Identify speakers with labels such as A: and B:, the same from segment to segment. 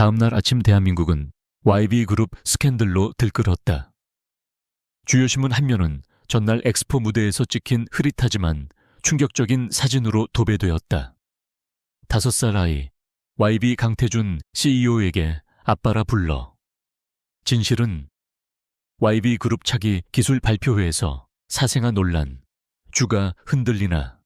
A: 다음날 아침 대한민국은 YB그룹 스캔들로 들끓었다. 주요 신문 한 면은 전날 엑스포 무대에서 찍힌 흐릿하지만 충격적인 사진으로 도배되었다. 5살 아이 YB 강태준 CEO에게 아빠라 불러. 진실은 YB그룹 차기 기술 발표회에서 사생아 논란, 주가 흔들리나.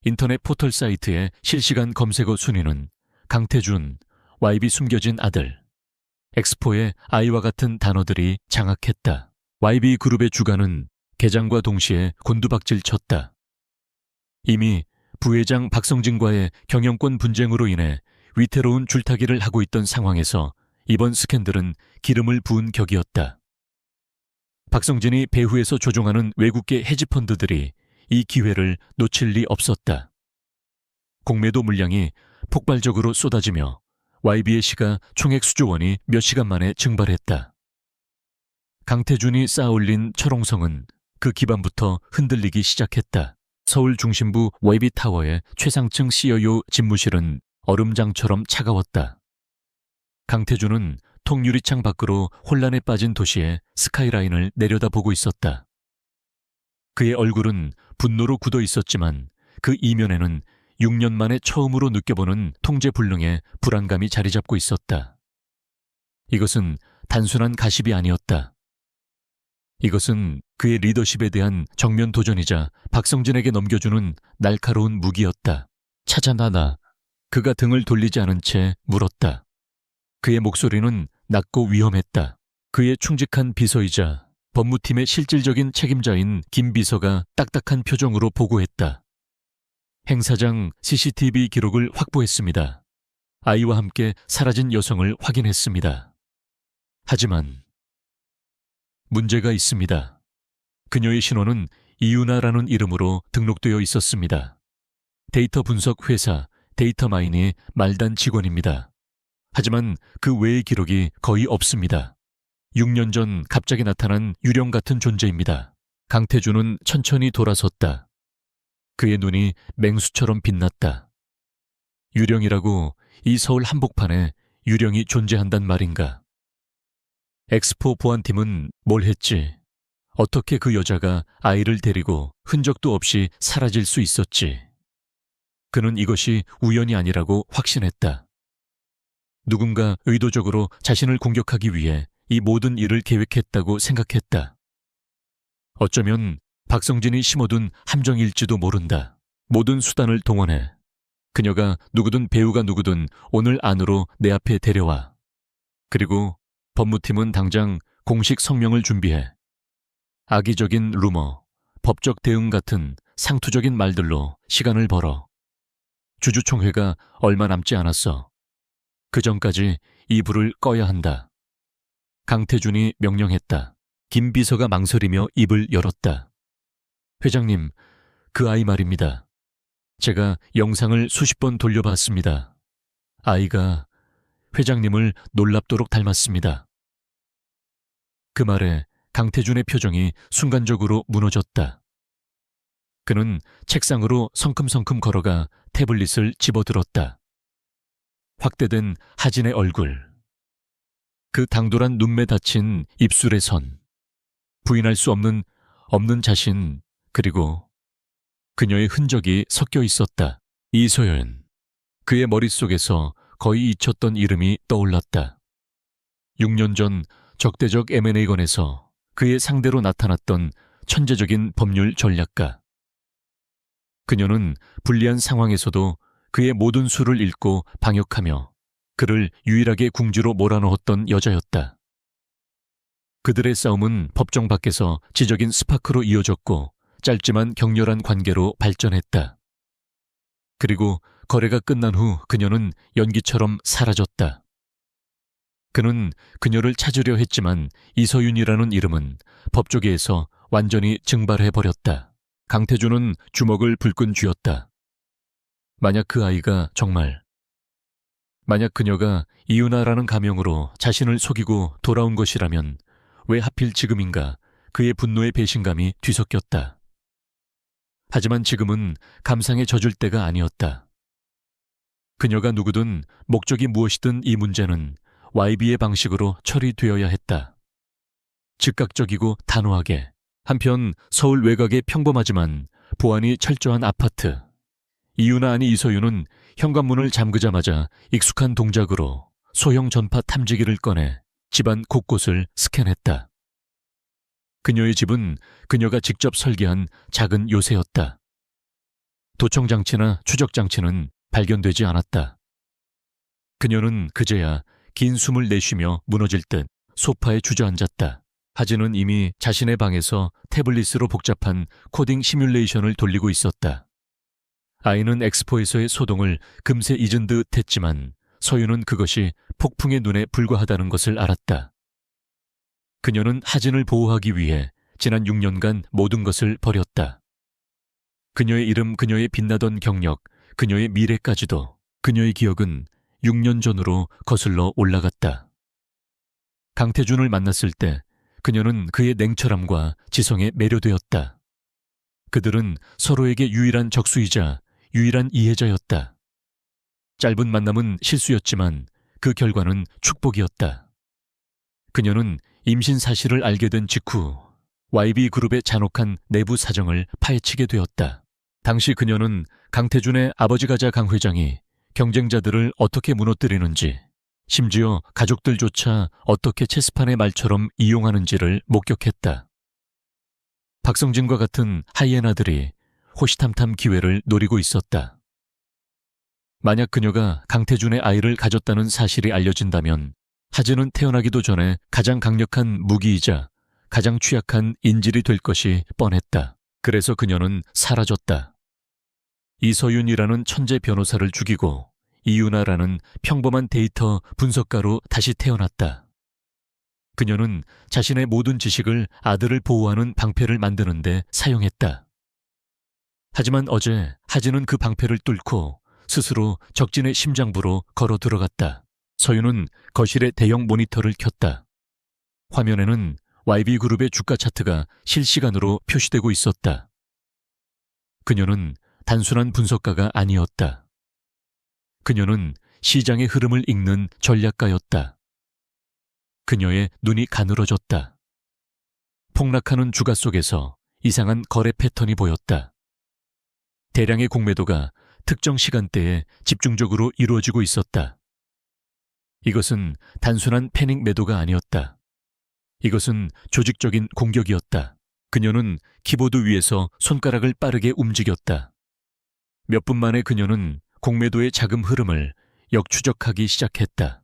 A: 인터넷 포털 사이트의 실시간 검색어 순위는 강태준, YB 숨겨진 아들, 엑스포의 아이와 같은 단어들이 장악했다. YB그룹의 주가는 개장과 동시에 곤두박질 쳤다. 이미 부회장 박성진과의 경영권 분쟁으로 인해 위태로운 줄타기를 하고 있던 상황에서 이번 스캔들은 기름을 부은 격이었다. 박성진이 배후에서 조종하는 외국계 헤지펀드들이 이 기회를 놓칠 리 없었다. 공매도 물량이 폭발적으로 쏟아지며 YB의 시가 총액 수조 원이 몇 시간 만에 증발했다. 강태준이 쌓아올린 철옹성은 그 기반부터 흔들리기 시작했다. 서울 중심부 YB타워의 최상층 CEO 집무실은 얼음장처럼 차가웠다. 강태준은 통유리창 밖으로 혼란에 빠진 도시의 스카이라인을 내려다보고 있었다. 그의 얼굴은 분노로 굳어 있었지만 그 이면에는 6년 만에 처음으로 느껴보는 통제불능의 불안감이 자리 잡고 있었다. 이것은 단순한 가십이 아니었다. 이것은 그의 리더십에 대한 정면 도전이자 박성진에게 넘겨주는 날카로운 무기였다. 찾아나나. 그가 등을 돌리지 않은 채 물었다. 그의 목소리는 낮고 위험했다. 그의 충직한 비서이자 법무팀의 실질적인 책임자인 김 비서가 딱딱한 표정으로 보고했다. 행사장 CCTV 기록을 확보했습니다. 아이와 함께 사라진 여성을 확인했습니다. 하지만 문제가 있습니다. 그녀의 신원은 이유나라는 이름으로 등록되어 있었습니다. 데이터 분석 회사 데이터마인의 말단 직원입니다. 하지만 그 외의 기록이 거의 없습니다. 6년 전 갑자기 나타난 유령 같은 존재입니다. 강태준은 천천히 돌아섰다. 그의 눈이 맹수처럼 빛났다. 유령이라고 이 서울 한복판에 유령이 존재한단 말인가? 엑스포 보안팀은 뭘 했지? 어떻게 그 여자가 아이를 데리고 흔적도 없이 사라질 수 있었지? 그는 이것이 우연이 아니라고 확신했다. 누군가 의도적으로 자신을 공격하기 위해 이 모든 일을 계획했다고 생각했다. 어쩌면 박성진이 심어둔 함정일지도 모른다. 모든 수단을 동원해. 그녀가 누구든 배우가 누구든 오늘 안으로 내 앞에 데려와. 그리고 법무팀은 당장 공식 성명을 준비해. 악의적인 루머, 법적 대응 같은 상투적인 말들로 시간을 벌어. 주주총회가 얼마 남지 않았어. 그 전까지 이 불을 꺼야 한다. 강태준이 명령했다. 김 비서가 망설이며 입을 열었다. 회장님, 그 아이 말입니다. 제가 영상을 수십 번 돌려봤습니다. 아이가 회장님을 놀랍도록 닮았습니다. 그 말에 강태준의 표정이 순간적으로 무너졌다. 그는 책상으로 성큼성큼 걸어가 태블릿을 집어들었다. 확대된 하진의 얼굴. 그 당돌한 눈매 닫힌 입술의 선. 부인할 수 없는 자신, 그리고 그녀의 흔적이 섞여 있었다. 이소연. 그의 머릿속에서 거의 잊혔던 이름이 떠올랐다. 6년 전 적대적 M&A건에서 그의 상대로 나타났던 천재적인 법률 전략가. 그녀는 불리한 상황에서도 그의 모든 수를 읽고 방역하며 그를 유일하게 궁지로 몰아넣었던 여자였다. 그들의 싸움은 법정 밖에서 지적인 스파크로 이어졌고 짧지만 격렬한 관계로 발전했다. 그리고 거래가 끝난 후 그녀는 연기처럼 사라졌다. 그는 그녀를 찾으려 했지만 이서윤이라는 이름은 법조계에서 완전히 증발해버렸다. 강태준은 주먹을 불끈 쥐었다. 만약 그 아이가 만약 그녀가 이유나라는 가명으로 자신을 속이고 돌아온 것이라면 왜 하필 지금인가 그의 분노의 배신감이 뒤섞였다. 하지만 지금은 감상에 젖을 때가 아니었다. 그녀가 누구든 목적이 무엇이든 이 문제는 YB의 방식으로 처리되어야 했다. 즉각적이고 단호하게. 한편 서울 외곽의 평범하지만 보안이 철저한 아파트. 이유나 아니 이서윤은 현관문을 잠그자마자 익숙한 동작으로 소형 전파 탐지기를 꺼내 집안 곳곳을 스캔했다. 그녀의 집은 그녀가 직접 설계한 작은 요새였다. 도청장치나 추적장치는 발견되지 않았다. 그녀는 그제야 긴 숨을 내쉬며 무너질 듯 소파에 주저앉았다. 하진은 이미 자신의 방에서 태블릿으로 복잡한 코딩 시뮬레이션을 돌리고 있었다. 아이는 엑스포에서의 소동을 금세 잊은 듯 했지만 서윤은 그것이 폭풍의 눈에 불과하다는 것을 알았다. 그녀는 하진을 보호하기 위해 지난 6년간 모든 것을 버렸다. 그녀의 이름, 그녀의 빛나던 경력, 그녀의 미래까지도. 그녀의 기억은 6년 전으로 거슬러 올라갔다. 강태준을 만났을 때 그녀는 그의 냉철함과 지성에 매료되었다. 그들은 서로에게 유일한 적수이자 유일한 이해자였다. 짧은 만남은 실수였지만 그 결과는 축복이었다. 그녀는 임신 사실을 알게 된 직후 YB그룹의 잔혹한 내부 사정을 파헤치게 되었다. 당시 그녀는 강태준의 아버지가자 강 회장이 경쟁자들을 어떻게 무너뜨리는지, 심지어 가족들조차 어떻게 체스판의 말처럼 이용하는지를 목격했다. 박성진과 같은 하이에나들이 호시탐탐 기회를 노리고 있었다. 만약 그녀가 강태준의 아이를 가졌다는 사실이 알려진다면 하진은 태어나기도 전에 가장 강력한 무기이자 가장 취약한 인질이 될 것이 뻔했다. 그래서 그녀는 사라졌다. 이서윤이라는 천재 변호사를 죽이고 이유나라는 평범한 데이터 분석가로 다시 태어났다. 그녀는 자신의 모든 지식을 아들을 보호하는 방패를 만드는 데 사용했다. 하지만 어제 하진은 그 방패를 뚫고 스스로 적진의 심장부로 걸어 들어갔다. 서윤은 거실에 대형 모니터를 켰다. 화면에는 YB그룹의 주가 차트가 실시간으로 표시되고 있었다. 그녀는 단순한 분석가가 아니었다. 그녀는 시장의 흐름을 읽는 전략가였다. 그녀의 눈이 가늘어졌다. 폭락하는 주가 속에서 이상한 거래 패턴이 보였다. 대량의 공매도가 특정 시간대에 집중적으로 이루어지고 있었다. 이것은 단순한 패닉 매도가 아니었다. 이것은 조직적인 공격이었다. 그녀는 키보드 위에서 손가락을 빠르게 움직였다. 몇 분 만에 그녀는 공매도의 자금 흐름을 역추적하기 시작했다.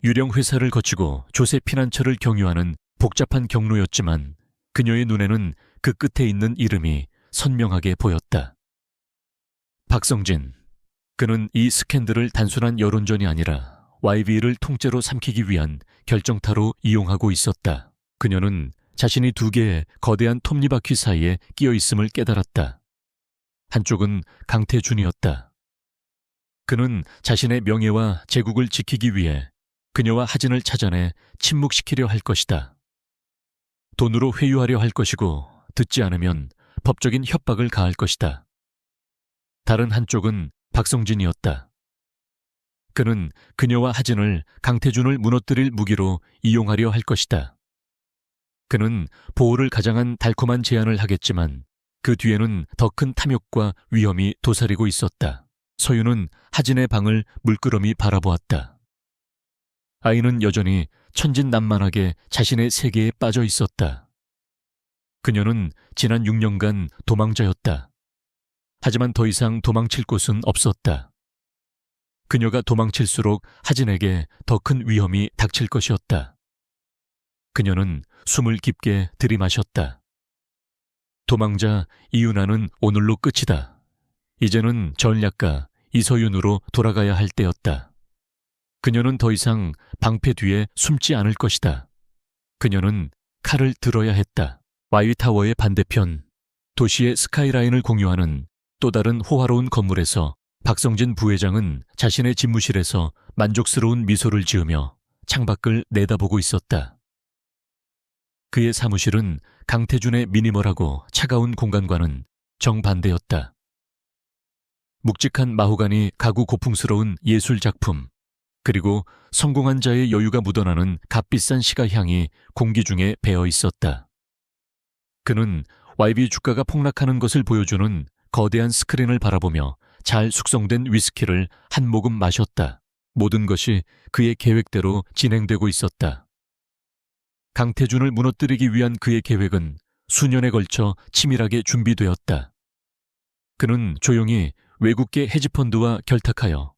A: 유령 회사를 거치고 조세 피난처를 경유하는 복잡한 경로였지만 그녀의 눈에는 그 끝에 있는 이름이 선명하게 보였다. 박성진. 그는 이 스캔들을 단순한 여론전이 아니라 YB를 통째로 삼키기 위한 결정타로 이용하고 있었다. 그녀는 자신이 두 개의 거대한 톱니바퀴 사이에 끼어 있음을 깨달았다. 한쪽은 강태준이었다. 그는 자신의 명예와 제국을 지키기 위해 그녀와 하진을 찾아내 침묵시키려 할 것이다. 돈으로 회유하려 할 것이고 듣지 않으면 법적인 협박을 가할 것이다. 다른 한쪽은 박성진이었다. 그는 그녀와 하진을 강태준을 무너뜨릴 무기로 이용하려 할 것이다. 그는 보호를 가장한 달콤한 제안을 하겠지만 그 뒤에는 더 큰 탐욕과 위험이 도사리고 있었다. 서윤은 하진의 방을 물끄러미 바라보았다. 아이는 여전히 천진난만하게 자신의 세계에 빠져 있었다. 그녀는 지난 6년간 도망자였다. 하지만 더 이상 도망칠 곳은 없었다. 그녀가 도망칠수록 하진에게 더 큰 위험이 닥칠 것이었다. 그녀는 숨을 깊게 들이마셨다. 도망자 이유나는 오늘로 끝이다. 이제는 전략가 이서윤으로 돌아가야 할 때였다. 그녀는 더 이상 방패 뒤에 숨지 않을 것이다. 그녀는 칼을 들어야 했다. YB타워의 반대편, 도시의 스카이라인을 공유하는 또 다른 호화로운 건물에서 박성진 부회장은 자신의 집무실에서 만족스러운 미소를 지으며 창밖을 내다보고 있었다. 그의 사무실은 강태준의 미니멀하고 차가운 공간과는 정반대였다. 묵직한 마호가니 가구 고풍스러운 예술 작품, 그리고 성공한 자의 여유가 묻어나는 값비싼 시가 향이 공기 중에 배어 있었다. 그는 YB 주가가 폭락하는 것을 보여주는 거대한 스크린을 바라보며 잘 숙성된 위스키를 한 모금 마셨다. 모든 것이 그의 계획대로 진행되고 있었다. 강태준을 무너뜨리기 위한 그의 계획은 수년에 걸쳐 치밀하게 준비되었다. 그는 조용히 외국계 헤지펀드와 결탁하여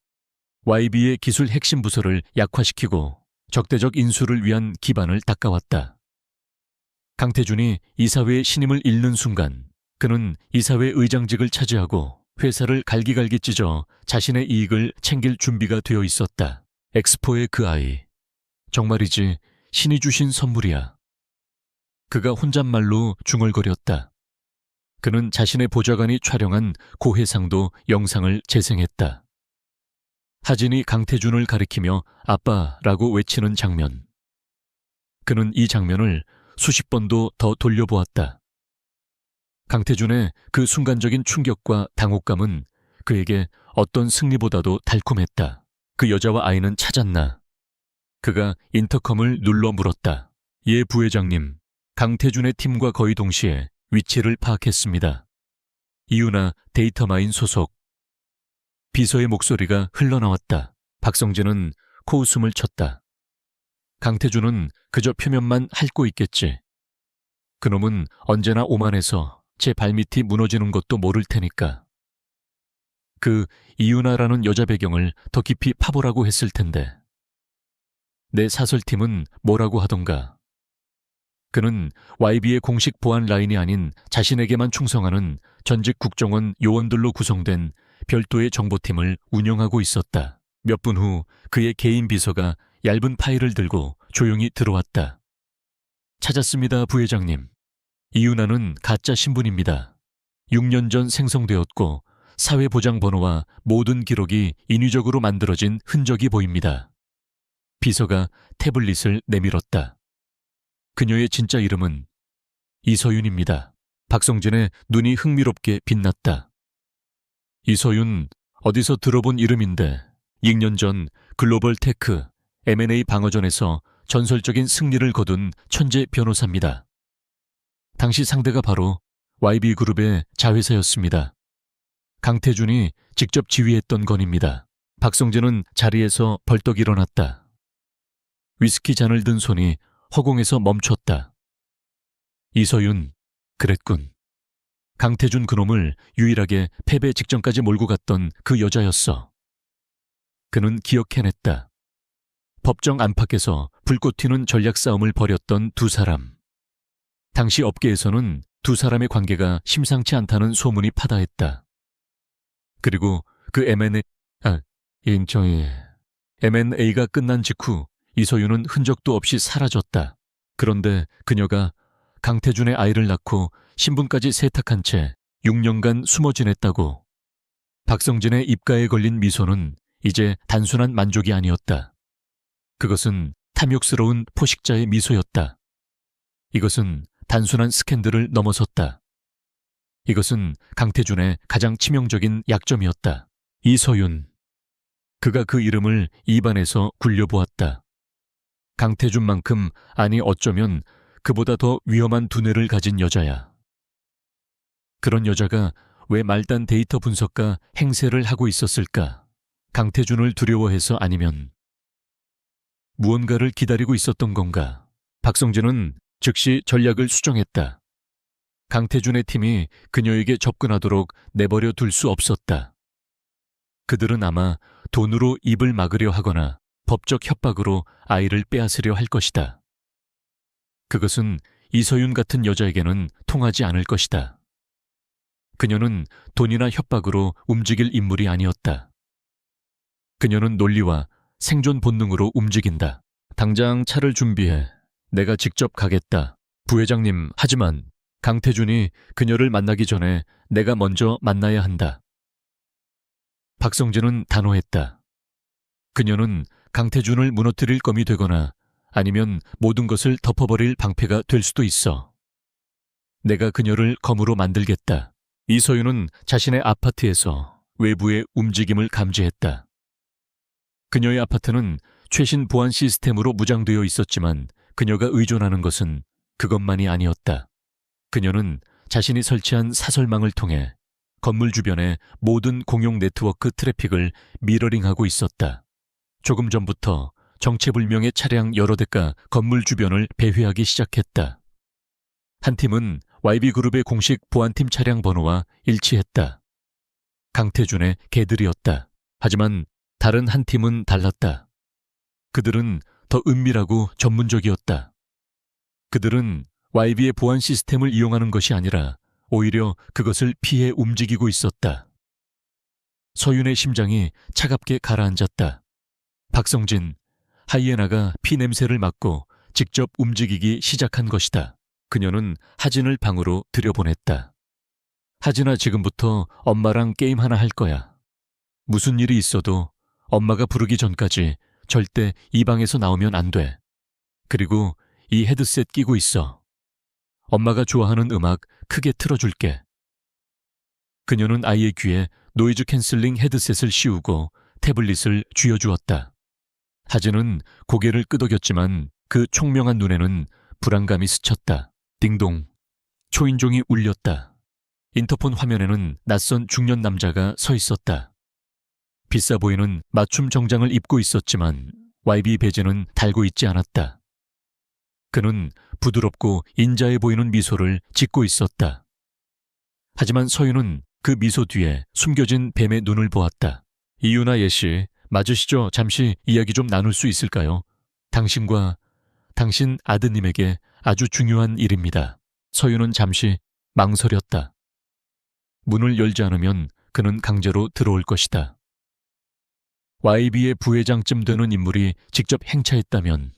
A: YB의 기술 핵심 부서를 약화시키고 적대적 인수를 위한 기반을 닦아왔다. 강태준이 이사회의 신임을 잃는 순간 그는 이사회 의장직을 차지하고 회사를 갈기갈기 찢어 자신의 이익을 챙길 준비가 되어 있었다. 엑스포의 그 아이, 정말이지 신이 주신 선물이야. 그가 혼잣말로 중얼거렸다. 그는 자신의 보좌관이 촬영한 고해상도 영상을 재생했다. 하진이 강태준을 가리키며 아빠라고 외치는 장면. 그는 이 장면을 수십 번도 더 돌려보았다. 강태준의 그 순간적인 충격과 당혹감은 그에게 어떤 승리보다도 달콤했다. 그 여자와 아이는 찾았나? 그가 인터컴을 눌러 물었다. 예, 부회장님. 강태준의 팀과 거의 동시에 위치를 파악했습니다. 이유나 데이터마인 소속. 비서의 목소리가 흘러나왔다. 박성재는 코웃음을 쳤다. 강태준은 그저 표면만 핥고 있겠지. 그놈은 언제나 오만해서 제 발밑이 무너지는 것도 모를 테니까. 그 이유나라는 여자 배경을 더 깊이 파보라고 했을 텐데. 내 사설팀은 뭐라고 하던가. 그는 YB의 공식 보안 라인이 아닌 자신에게만 충성하는 전직 국정원 요원들로 구성된 별도의 정보팀을 운영하고 있었다. 몇 분 후 그의 개인 비서가 얇은 파일을 들고 조용히 들어왔다. 찾았습니다, 부회장님. 이유나는 가짜 신분입니다. 6년 전 생성되었고 사회보장 번호와 모든 기록이 인위적으로 만들어진 흔적이 보입니다. 비서가 태블릿을 내밀었다. 그녀의 진짜 이름은 이서윤입니다. 박성진의 눈이 흥미롭게 빛났다. 이서윤, 어디서 들어본 이름인데 6년 전 글로벌 테크 M&A 방어전에서 전설적인 승리를 거둔 천재 변호사입니다. 당시 상대가 바로 YB그룹의 자회사였습니다. 강태준이 직접 지휘했던 건입니다. 박성재는 자리에서 벌떡 일어났다. 위스키 잔을 든 손이 허공에서 멈췄다. 이서윤, 그랬군. 강태준 그놈을 유일하게 패배 직전까지 몰고 갔던 그 여자였어. 그는 기억해냈다. 법정 안팎에서 불꽃 튀는 전략 싸움을 벌였던 두 사람. 당시 업계에서는 두 사람의 관계가 심상치 않다는 소문이 파다했다. 그리고 그 M&A가 끝난 직후 이서윤은 흔적도 없이 사라졌다. 그런데 그녀가 강태준의 아이를 낳고 신분까지 세탁한 채 6년간 숨어 지냈다고. 박성진의 입가에 걸린 미소는 이제 단순한 만족이 아니었다. 그것은 탐욕스러운 포식자의 미소였다. 이것은 단순한 스캔들을 넘어섰다. 이것은 강태준의 가장 치명적인 약점이었다. 이서윤. 그가 그 이름을 입안에서 굴려보았다. 강태준만큼, 아니 어쩌면 그보다 더 위험한 두뇌를 가진 여자야. 그런 여자가 왜 말단 데이터 분석가 행세를 하고 있었을까? 강태준을 두려워해서 아니면 무언가를 기다리고 있었던 건가? 박성진은 즉시 전략을 수정했다. 강태준의 팀이 그녀에게 접근하도록 내버려 둘 수 없었다. 그들은 아마 돈으로 입을 막으려 하거나 법적 협박으로 아이를 빼앗으려 할 것이다. 그것은 이서윤 같은 여자에게는 통하지 않을 것이다. 그녀는 돈이나 협박으로 움직일 인물이 아니었다. 그녀는 논리와 생존 본능으로 움직인다. 당장 차를 준비해. 내가 직접 가겠다. 부회장님, 하지만 강태준이 그녀를 만나기 전에 내가 먼저 만나야 한다. 박성진은 단호했다. 그녀는 강태준을 무너뜨릴 검이 되거나 아니면 모든 것을 덮어버릴 방패가 될 수도 있어. 내가 그녀를 검으로 만들겠다. 이서윤은 자신의 아파트에서 외부의 움직임을 감지했다. 그녀의 아파트는 최신 보안 시스템으로 무장되어 있었지만 그녀가 의존하는 것은 그것만이 아니었다. 그녀는 자신이 설치한 사설망을 통해 건물 주변의 모든 공용 네트워크 트래픽을 미러링하고 있었다. 조금 전부터 정체불명의 차량 여러 대가 건물 주변을 배회하기 시작했다. 한 팀은 YB그룹의 공식 보안팀 차량 번호와 일치했다. 강태준의 개들이었다. 하지만 다른 한 팀은 달랐다. 그들은 더 은밀하고 전문적이었다. 그들은 YB의 보안 시스템을 이용하는 것이 아니라 오히려 그것을 피해 움직이고 있었다. 서윤의 심장이 차갑게 가라앉았다. 박성진, 하이에나가 피 냄새를 맡고 직접 움직이기 시작한 것이다. 그녀는 하진을 방으로 들여보냈다. 하진아, 지금부터 엄마랑 게임 하나 할 거야. 무슨 일이 있어도 엄마가 부르기 전까지 절대 이 방에서 나오면 안 돼. 그리고 이 헤드셋 끼고 있어. 엄마가 좋아하는 음악 크게 틀어줄게. 그녀는 아이의 귀에 노이즈 캔슬링 헤드셋을 씌우고 태블릿을 쥐어주었다. 하진은 고개를 끄덕였지만 그 총명한 눈에는 불안감이 스쳤다. 띵동. 초인종이 울렸다. 인터폰 화면에는 낯선 중년 남자가 서 있었다. 비싸 보이는 맞춤 정장을 입고 있었지만 YB 배지는 달고 있지 않았다. 그는 부드럽고 인자해 보이는 미소를 짓고 있었다. 하지만 서윤은 그 미소 뒤에 숨겨진 뱀의 눈을 보았다. 이유나 예씨, 맞으시죠? 잠시 이야기 좀 나눌 수 있을까요? 당신과 당신 아드님에게 아주 중요한 일입니다. 서윤은 잠시 망설였다. 문을 열지 않으면 그는 강제로 들어올 것이다. YB의 부회장쯤 되는 인물이 직접 행차했다면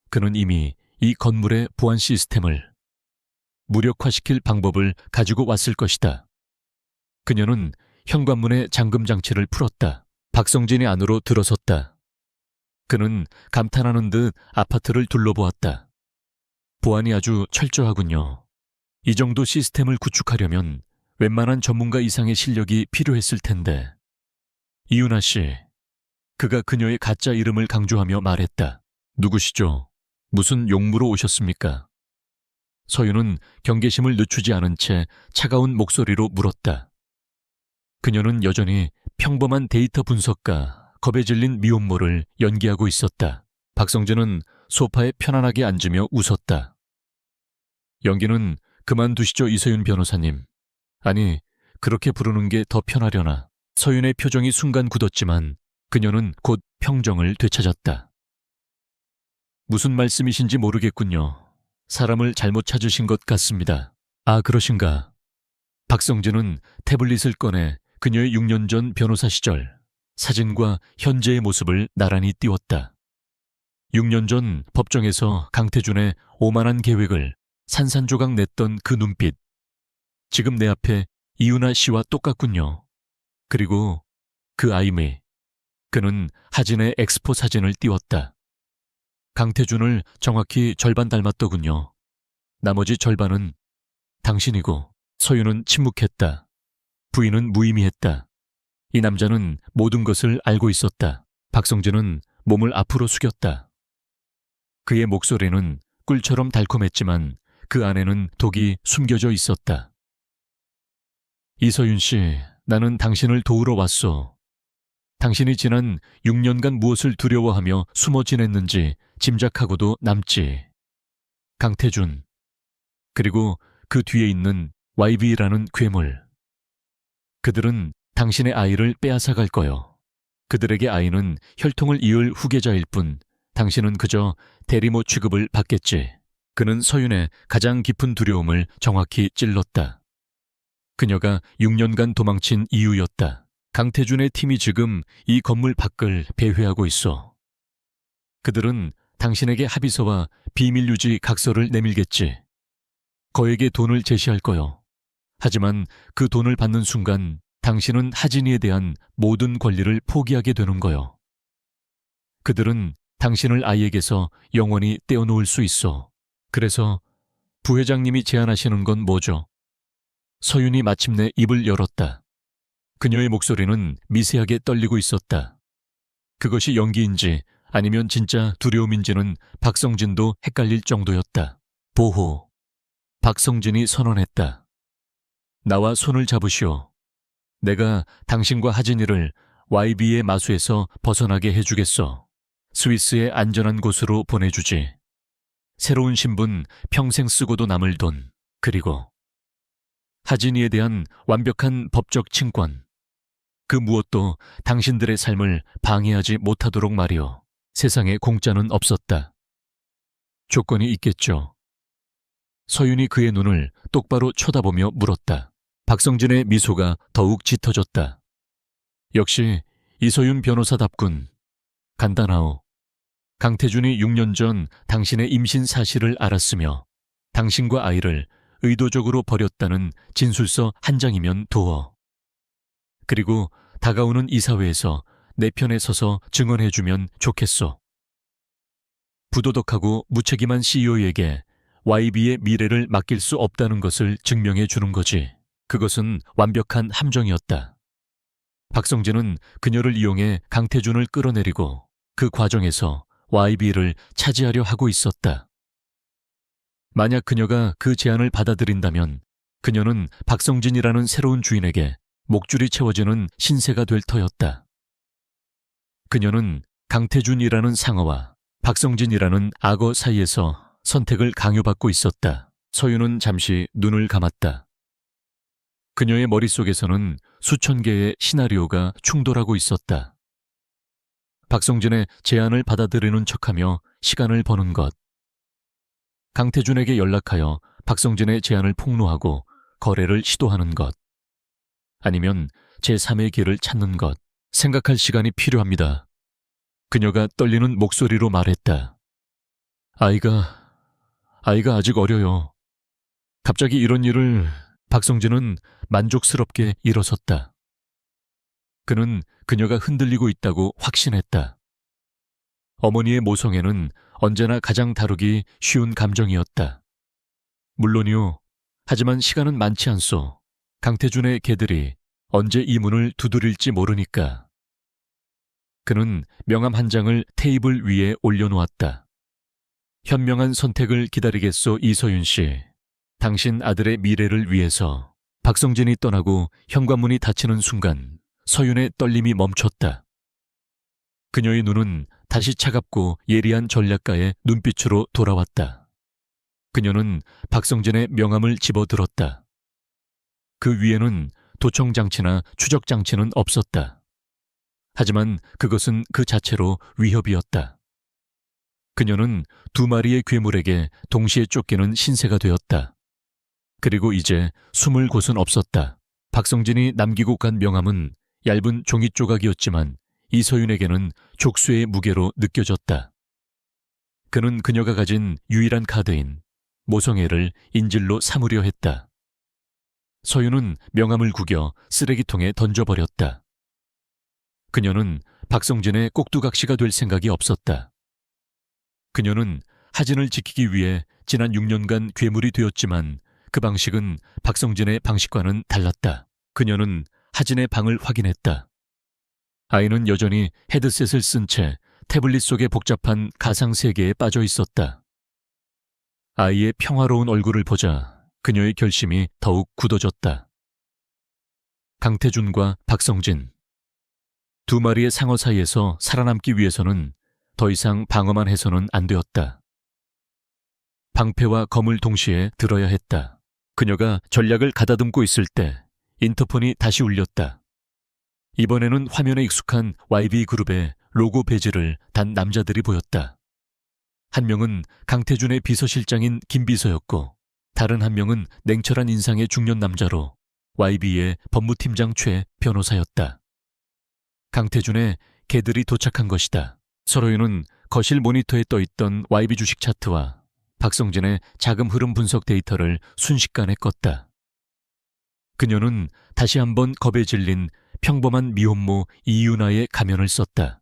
A: 그는 이미 이 건물의 보안 시스템을 무력화시킬 방법을 가지고 왔을 것이다. 그녀는 현관문의 잠금 장치를 풀었다. 박성진이 안으로 들어섰다. 그는 감탄하는 듯 아파트를 둘러보았다. 보안이 아주 철저하군요. 이 정도 시스템을 구축하려면 웬만한 전문가 이상의 실력이 필요했을 텐데. 이윤아 씨, 그가 그녀의 가짜 이름을 강조하며 말했다. 누구시죠? 무슨 용무로 오셨습니까? 서윤은 경계심을 늦추지 않은 채 차가운 목소리로 물었다. 그녀는 여전히 평범한 데이터 분석가, 겁에 질린 미혼모를 연기하고 있었다. 박성진은 소파에 편안하게 앉으며 웃었다. 연기는 그만두시죠, 이서윤 변호사님. 아니, 그렇게 부르는 게 더 편하려나. 서윤의 표정이 순간 굳었지만 그녀는 곧 평정을 되찾았다. 무슨 말씀이신지 모르겠군요. 사람을 잘못 찾으신 것 같습니다. 아, 그러신가. 박성진은 태블릿을 꺼내 그녀의 6년 전 변호사 시절 사진과 현재의 모습을 나란히 띄웠다. 6년 전 법정에서 강태준의 오만한 계획을 산산조각 냈던 그 눈빛. 지금 내 앞에 이윤아 씨와 똑같군요. 그리고 그 아이미. 그는 하진의 엑스포 사진을 띄웠다. 강태준을 정확히 절반 닮았더군요. 나머지 절반은 당신이고. 서윤은 침묵했다. 부인은 무의미했다. 이 남자는 모든 것을 알고 있었다. 박성진은 몸을 앞으로 숙였다. 그의 목소리는 꿀처럼 달콤했지만 그 안에는 독이 숨겨져 있었다. 이서윤 씨, 나는 당신을 도우러 왔소. 당신이 지난 6년간 무엇을 두려워하며 숨어 지냈는지 짐작하고도 남지. 강태준. 그리고 그 뒤에 있는 YB라는 괴물. 그들은 당신의 아이를 빼앗아갈 거요. 그들에게 아이는 혈통을 이을 후계자일 뿐 당신은 그저 대리모 취급을 받겠지. 그는 서윤의 가장 깊은 두려움을 정확히 찔렀다. 그녀가 6년간 도망친 이유였다. 강태준의 팀이 지금 이 건물 밖을 배회하고 있어. 그들은 당신에게 합의서와 비밀 유지 각서를 내밀겠지. 거액의 돈을 제시할 거요. 하지만 그 돈을 받는 순간 당신은 하진이에 대한 모든 권리를 포기하게 되는 거요. 그들은 당신을 아이에게서 영원히 떼어놓을 수 있어. 그래서 부회장님이 제안하시는 건 뭐죠? 서윤이 마침내 입을 열었다. 그녀의 목소리는 미세하게 떨리고 있었다. 그것이 연기인지 아니면 진짜 두려움인지는 박성진도 헷갈릴 정도였다. 보호. 박성진이 선언했다. 나와 손을 잡으시오. 내가 당신과 하진이를 YB의 마수에서 벗어나게 해주겠어. 스위스의 안전한 곳으로 보내주지. 새로운 신분, 평생 쓰고도 남을 돈, 그리고 하진이에 대한 완벽한 법적 친권. 그 무엇도 당신들의 삶을 방해하지 못하도록 말이오. 세상에 공짜는 없었다. 조건이 있겠죠. 서윤이 그의 눈을 똑바로 쳐다보며 물었다. 박성진의 미소가 더욱 짙어졌다. 역시 이서윤 변호사답군. 간단하오. 강태준이 6년 전 당신의 임신 사실을 알았으며 당신과 아이를 의도적으로 버렸다는 진술서 한 장이면 도어. 그리고 다가오는 이사회에서 내 편에 서서 증언해주면 좋겠소. 부도덕하고 무책임한 CEO에게 YB의 미래를 맡길 수 없다는 것을 증명해 주는 거지. 그것은 완벽한 함정이었다. 박성진은 그녀를 이용해 강태준을 끌어내리고 그 과정에서 YB를 차지하려 하고 있었다. 만약 그녀가 그 제안을 받아들인다면 그녀는 박성진이라는 새로운 주인에게 목줄이 채워지는 신세가 될 터였다. 그녀는 강태준이라는 상어와 박성진이라는 악어 사이에서 선택을 강요받고 있었다. 서윤은 잠시 눈을 감았다. 그녀의 머릿속에서는 수천 개의 시나리오가 충돌하고 있었다. 박성진의 제안을 받아들이는 척하며 시간을 버는 것. 강태준에게 연락하여 박성진의 제안을 폭로하고 거래를 시도하는 것. 아니면 제3의 길을 찾는 것. 생각할 시간이 필요합니다. 그녀가 떨리는 목소리로 말했다. 아이가 아직 어려요. 갑자기 이런 일을. 박성진은 만족스럽게 일어섰다. 그는 그녀가 흔들리고 있다고 확신했다. 어머니의 모성애는 언제나 가장 다루기 쉬운 감정이었다. 물론이요. 하지만 시간은 많지 않소. 강태준의 개들이 언제 이 문을 두드릴지 모르니까. 그는 명함 한 장을 테이블 위에 올려놓았다. 현명한 선택을 기다리겠소, 이서윤 씨. 당신 아들의 미래를 위해서. 박성진이 떠나고 현관문이 닫히는 순간 서윤의 떨림이 멈췄다. 그녀의 눈은 다시 차갑고 예리한 전략가의 눈빛으로 돌아왔다. 그녀는 박성진의 명함을 집어들었다. 그 위에는 도청장치나 추적장치는 없었다. 하지만 그것은 그 자체로 위협이었다. 그녀는 두 마리의 괴물에게 동시에 쫓기는 신세가 되었다. 그리고 이제 숨을 곳은 없었다. 박성진이 남기고 간 명함은 얇은 종이 조각이었지만 이서윤에게는 족수의 무게로 느껴졌다. 그는 그녀가 가진 유일한 카드인 모성애를 인질로 삼으려 했다. 서윤은 명함을 구겨 쓰레기통에 던져버렸다. 그녀는 박성진의 꼭두각시가 될 생각이 없었다. 그녀는 하진을 지키기 위해 지난 6년간 괴물이 되었지만 그 방식은 박성진의 방식과는 달랐다. 그녀는 하진의 방을 확인했다. 아이는 여전히 헤드셋을 쓴 채 태블릿 속의 복잡한 가상세계에 빠져 있었다. 아이의 평화로운 얼굴을 보자 그녀의 결심이 더욱 굳어졌다. 강태준과 박성진. 두 마리의 상어 사이에서 살아남기 위해서는 더 이상 방어만 해서는 안 되었다. 방패와 검을 동시에 들어야 했다. 그녀가 전략을 가다듬고 있을 때 인터폰이 다시 울렸다. 이번에는 화면에 익숙한 YB그룹의 로고 배지를 단 남자들이 보였다. 한 명은 강태준의 비서실장인 김비서였고 다른 한 명은 냉철한 인상의 중년 남자로 YB의 법무팀장 최 변호사였다. 강태준의 개들이 도착한 것이다. 서로윤은 거실 모니터에 떠있던 YB 주식 차트와 박성진의 자금 흐름 분석 데이터를 순식간에 껐다. 그녀는 다시 한번 겁에 질린 평범한 미혼모 이유나의 가면을 썼다.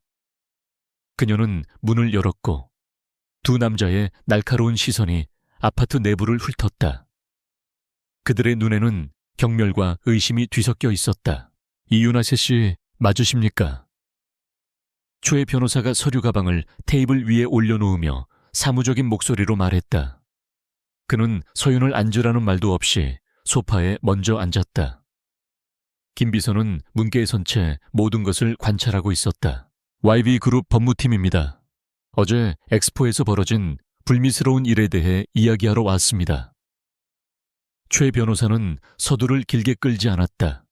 A: 그녀는 문을 열었고 두 남자의 날카로운 시선이 아파트 내부를 훑었다. 그들의 눈에는 경멸과 의심이 뒤섞여 있었다. 이윤아세 씨 맞으십니까? 초의 변호사가 서류 가방을 테이블 위에 올려놓으며 사무적인 목소리로 말했다. 그는 서윤을 앉으라는 말도 없이 소파에 먼저 앉았다. 김 비서는 문개에 선 채 모든 것을 관찰하고 있었다. YB그룹 법무팀입니다. 어제 엑스포에서 벌어진 불미스러운 일에 대해 이야기하러 왔습니다. 최 변호사는 서두를 길게 끌지 않았다.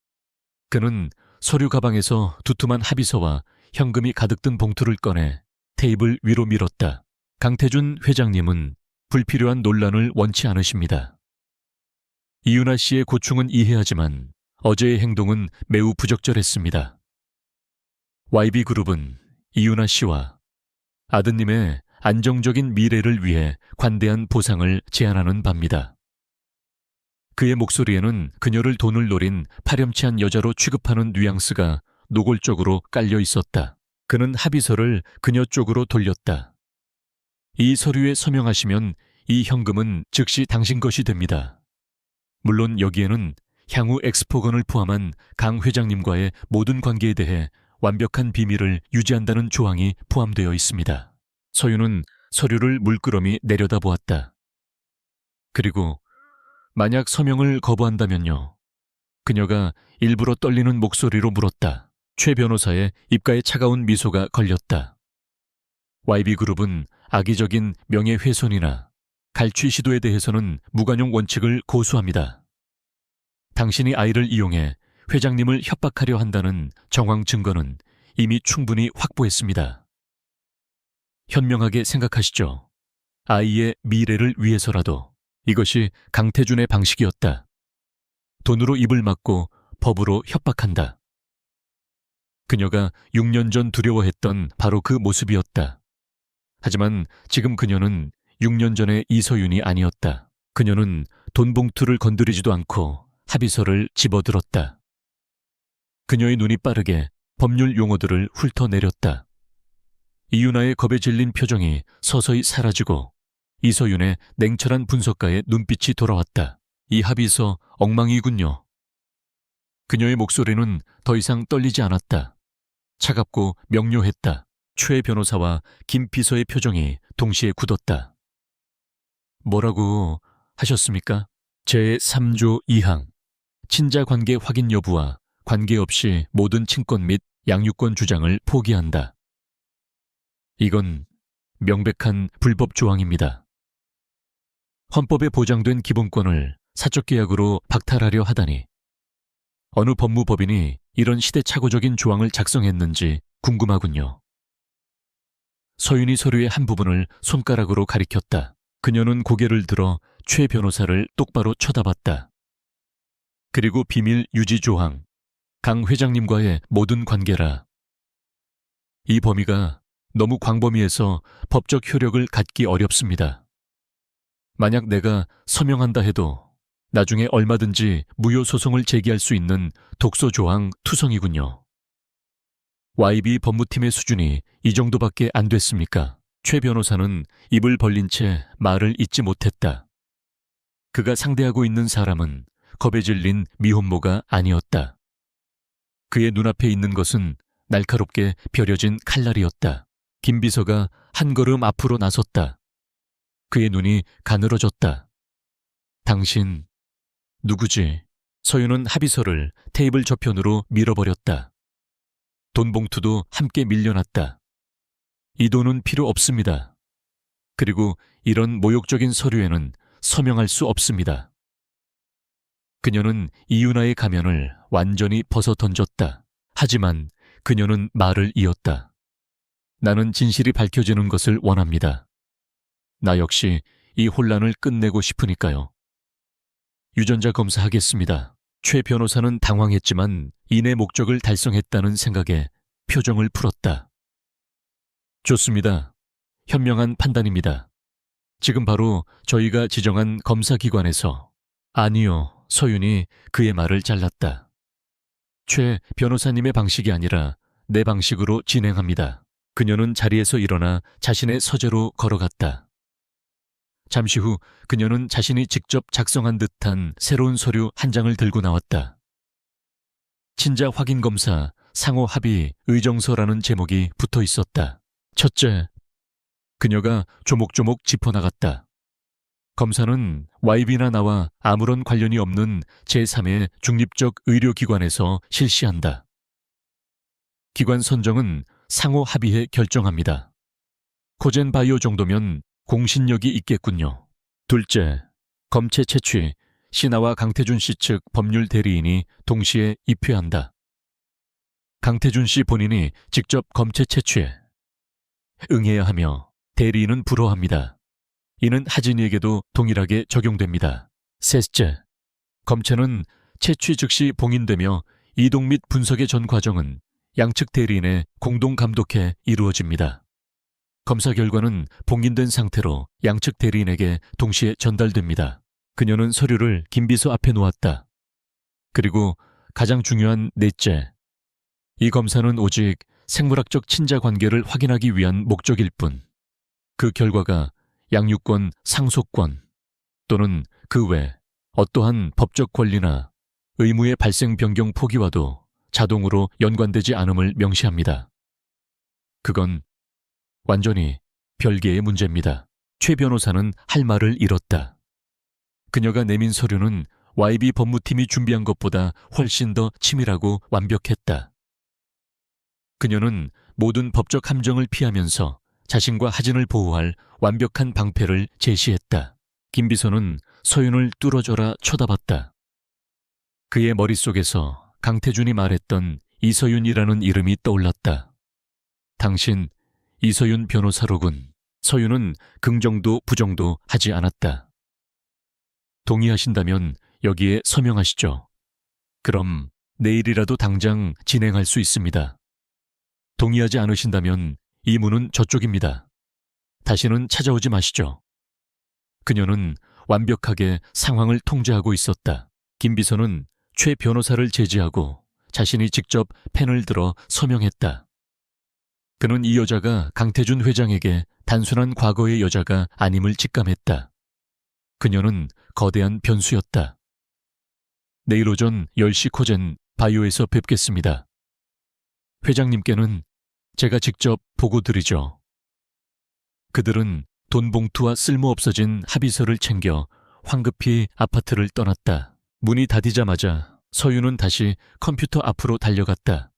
A: 그는 서류 가방에서 두툼한 합의서와 현금이 가득 든 봉투를 꺼내 테이블 위로 밀었다. 강태준 회장님은 불필요한 논란을 원치 않으십니다. 이윤아 씨의 고충은 이해하지만 어제의 행동은 매우 부적절했습니다. YB그룹은 이윤아 씨와 아드님의 안정적인 미래를 위해 관대한 보상을 제안하는 바입니다. 그의 목소리에는 그녀를 돈을 노린 파렴치한 여자로 취급하는 뉘앙스가 노골적으로 깔려 있었다. 그는 합의서를 그녀 쪽으로 돌렸다. 이 서류에 서명하시면 이 현금은 즉시 당신 것이 됩니다. 물론 여기에는 향후 엑스포건을 포함한 강 회장님과의 모든 관계에 대해 완벽한 비밀을 유지한다는 조항이 포함되어 있습니다. 서윤은 서류를 물끄러미 내려다보았다. 그리고 만약 서명을 거부한다면요? 그녀가 일부러 떨리는 목소리로 물었다. 최 변호사의 입가에 차가운 미소가 걸렸다. YB그룹은 악의적인 명예훼손이나 갈취 시도에 대해서는 무관용 원칙을 고수합니다. 당신이 아이를 이용해 회장님을 협박하려 한다는 정황 증거는 이미 충분히 확보했습니다. 현명하게 생각하시죠. 아이의 미래를 위해서라도. 이것이 강태준의 방식이었다. 돈으로 입을 막고 법으로 협박한다. 그녀가 6년 전 두려워했던 바로 그 모습이었다. 하지만 지금 그녀는 6년 전의 이서윤이 아니었다. 그녀는 돈 봉투를 건드리지도 않고 합의서를 집어들었다. 그녀의 눈이 빠르게 법률 용어들을 훑어내렸다. 이윤아의 겁에 질린 표정이 서서히 사라지고 이서윤의 냉철한 분석가의 눈빛이 돌아왔다. 이 합의서 엉망이군요. 그녀의 목소리는 더 이상 떨리지 않았다. 차갑고 명료했다. 최 변호사와 김 비서의 표정이 동시에 굳었다. 뭐라고 하셨습니까? 제3조 2항. 친자 관계 확인 여부와 관계없이 모든 친권 및 양육권 주장을 포기한다. 이건 명백한 불법 조항입니다. 헌법에 보장된 기본권을 사적 계약으로 박탈하려 하다니. 어느 법무법인이 이런 시대착오적인 조항을 작성했는지 궁금하군요. 서윤이 서류의 한 부분을 손가락으로 가리켰다. 그녀는 고개를 들어 최 변호사를 똑바로 쳐다봤다. 그리고 비밀 유지 조항, 강 회장님과의 모든 관계라. 이 범위가 너무 광범위해서 법적 효력을 갖기 어렵습니다. 만약 내가 서명한다 해도 나중에 얼마든지 무효 소송을 제기할 수 있는 독소 조항 투성이군요. YB 법무팀의 수준이 이 정도밖에 안 됐습니까? 최 변호사는 입을 벌린 채 말을 잇지 못했다. 그가 상대하고 있는 사람은 겁에 질린 미혼모가 아니었다. 그의 눈앞에 있는 것은 날카롭게 벼려진 칼날이었다. 김 비서가 한 걸음 앞으로 나섰다. 그의 눈이 가늘어졌다. 당신, 누구지? 서윤은 합의서를 테이블 저편으로 밀어버렸다. 돈 봉투도 함께 밀려났다. 이 돈은 필요 없습니다. 그리고 이런 모욕적인 서류에는 서명할 수 없습니다. 그녀는 이윤아의 가면을 완전히 벗어 던졌다. 하지만 그녀는 말을 이었다. 나는 진실이 밝혀지는 것을 원합니다. 나 역시 이 혼란을 끝내고 싶으니까요. 유전자 검사하겠습니다. 최 변호사는 당황했지만 이내 목적을 달성했다는 생각에 표정을 풀었다. 좋습니다. 현명한 판단입니다. 지금 바로 저희가 지정한 검사기관에서. 아니요, 서윤이 그의 말을 잘랐다. 최 변호사님의 방식이 아니라 내 방식으로 진행합니다. 그녀는 자리에서 일어나 자신의 서재로 걸어갔다. 잠시 후 그녀는 자신이 직접 작성한 듯한 새로운 서류 한 장을 들고 나왔다. 친자 확인 검사 상호 합의 의정서라는 제목이 붙어 있었다. 첫째, 그녀가 조목조목 짚어나갔다. 검사는 YB나 나와 아무런 관련이 없는 제3의 중립적 의료기관에서 실시한다. 기관 선정은 상호 합의해 결정합니다. 코젠바이오 정도면 공신력이 있겠군요. 둘째, 검체 채취, 신하와 강태준 씨 측 법률 대리인이 동시에 입회한다. 강태준 씨 본인이 직접 검체 채취해 응해야 하며 대리인은 불허합니다. 이는 하진이에게도 동일하게 적용됩니다. 셋째, 검체는 채취 즉시 봉인되며 이동 및 분석의 전 과정은 양측 대리인의 공동 감독해 이루어집니다. 검사 결과는 봉인된 상태로 양측 대리인에게 동시에 전달됩니다. 그녀는 서류를 김 비서 앞에 놓았다. 그리고 가장 중요한 넷째, 이 검사는 오직 생물학적 친자 관계를 확인하기 위한 목적일 뿐, 그 결과가 양육권, 상속권 또는 그 외 어떠한 법적 권리나 의무의 발생 변경 포기와도 자동으로 연관되지 않음을 명시합니다. 그건 완전히 별개의 문제입니다. 최 변호사는 할 말을 잃었다. 그녀가 내민 서류는 YB 법무팀이 준비한 것보다 훨씬 더 치밀하고 완벽했다. 그녀는 모든 법적 함정을 피하면서 자신과 하진을 보호할 완벽한 방패를 제시했다. 김 비서는 서윤을 뚫어져라 쳐다봤다. 그의 머릿속에서 강태준이 말했던 이서윤이라는 이름이 떠올랐다. 당신 이서윤 변호사로군. 서윤은 긍정도 부정도 하지 않았다. 동의하신다면 여기에 서명하시죠. 그럼 내일이라도 당장 진행할 수 있습니다. 동의하지 않으신다면 이 문은 저쪽입니다. 다시는 찾아오지 마시죠. 그녀는 완벽하게 상황을 통제하고 있었다. 김 비서는 최 변호사를 제지하고 자신이 직접 펜을 들어 서명했다. 그는 이 여자가 강태준 회장에게 단순한 과거의 여자가 아님을 직감했다. 그녀는 거대한 변수였다. 내일 오전 10시 코젠 바이오에서 뵙겠습니다. 회장님께는 제가 직접 보고 드리죠. 그들은 돈 봉투와 쓸모없어진 합의서를 챙겨 황급히 아파트를 떠났다. 문이 닫히자마자 서윤은 다시 컴퓨터 앞으로 달려갔다.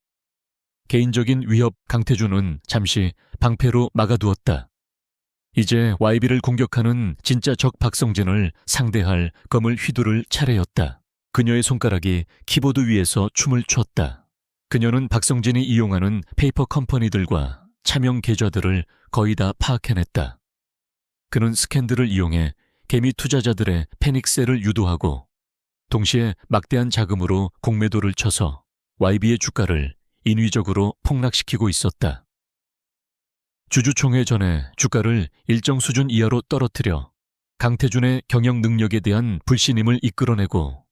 A: 개인적인 위협 강태준은 잠시 방패로 막아두었다. 이제 YB를 공격하는 진짜 적 박성진을 상대할 검을 휘두를 차례였다. 그녀의 손가락이 키보드 위에서 춤을 췄다. 그녀는 박성진이 이용하는 페이퍼 컴퍼니들과 차명 계좌들을 거의 다 파악해냈다. 그는 스캔들을 이용해 개미 투자자들의 패닉셀을 유도하고 동시에 막대한 자금으로 공매도를 쳐서 YB의 주가를 인위적으로 폭락시키고 있었다. 주주총회 전에 주가를 일정 수준 이하로 떨어뜨려 강태준의 경영 능력에 대한 불신임을 이끌어내고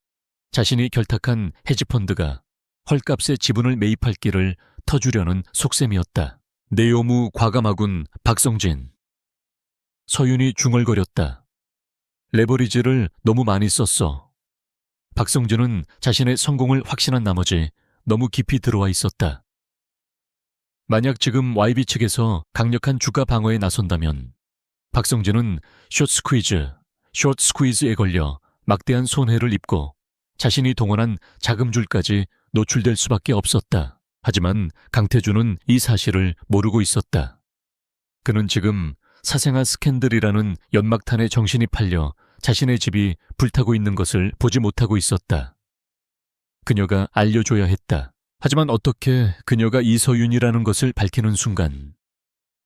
A: 자신이 결탁한 헤지펀드가 헐값에 지분을 매입할 길을 터주려는 속셈이었다. 내요무 과감하군 박성진. 서윤이 중얼거렸다. 레버리지를 너무 많이 썼어. 박성진은 자신의 성공을 확신한 나머지 너무 깊이 들어와 있었다. 만약 지금 YB 측에서 강력한 주가 방어에 나선다면 박성진은 숏 스퀴즈에 걸려 막대한 손해를 입고 자신이 동원한 자금줄까지 노출될 수밖에 없었다. 하지만 강태준은 이 사실을 모르고 있었다. 그는 지금 사생아 스캔들이라는 연막탄에 정신이 팔려 자신의 집이 불타고 있는 것을 보지 못하고 있었다. 그녀가 알려줘야 했다. 하지만 어떻게 그녀가 이서윤이라는 것을 밝히는 순간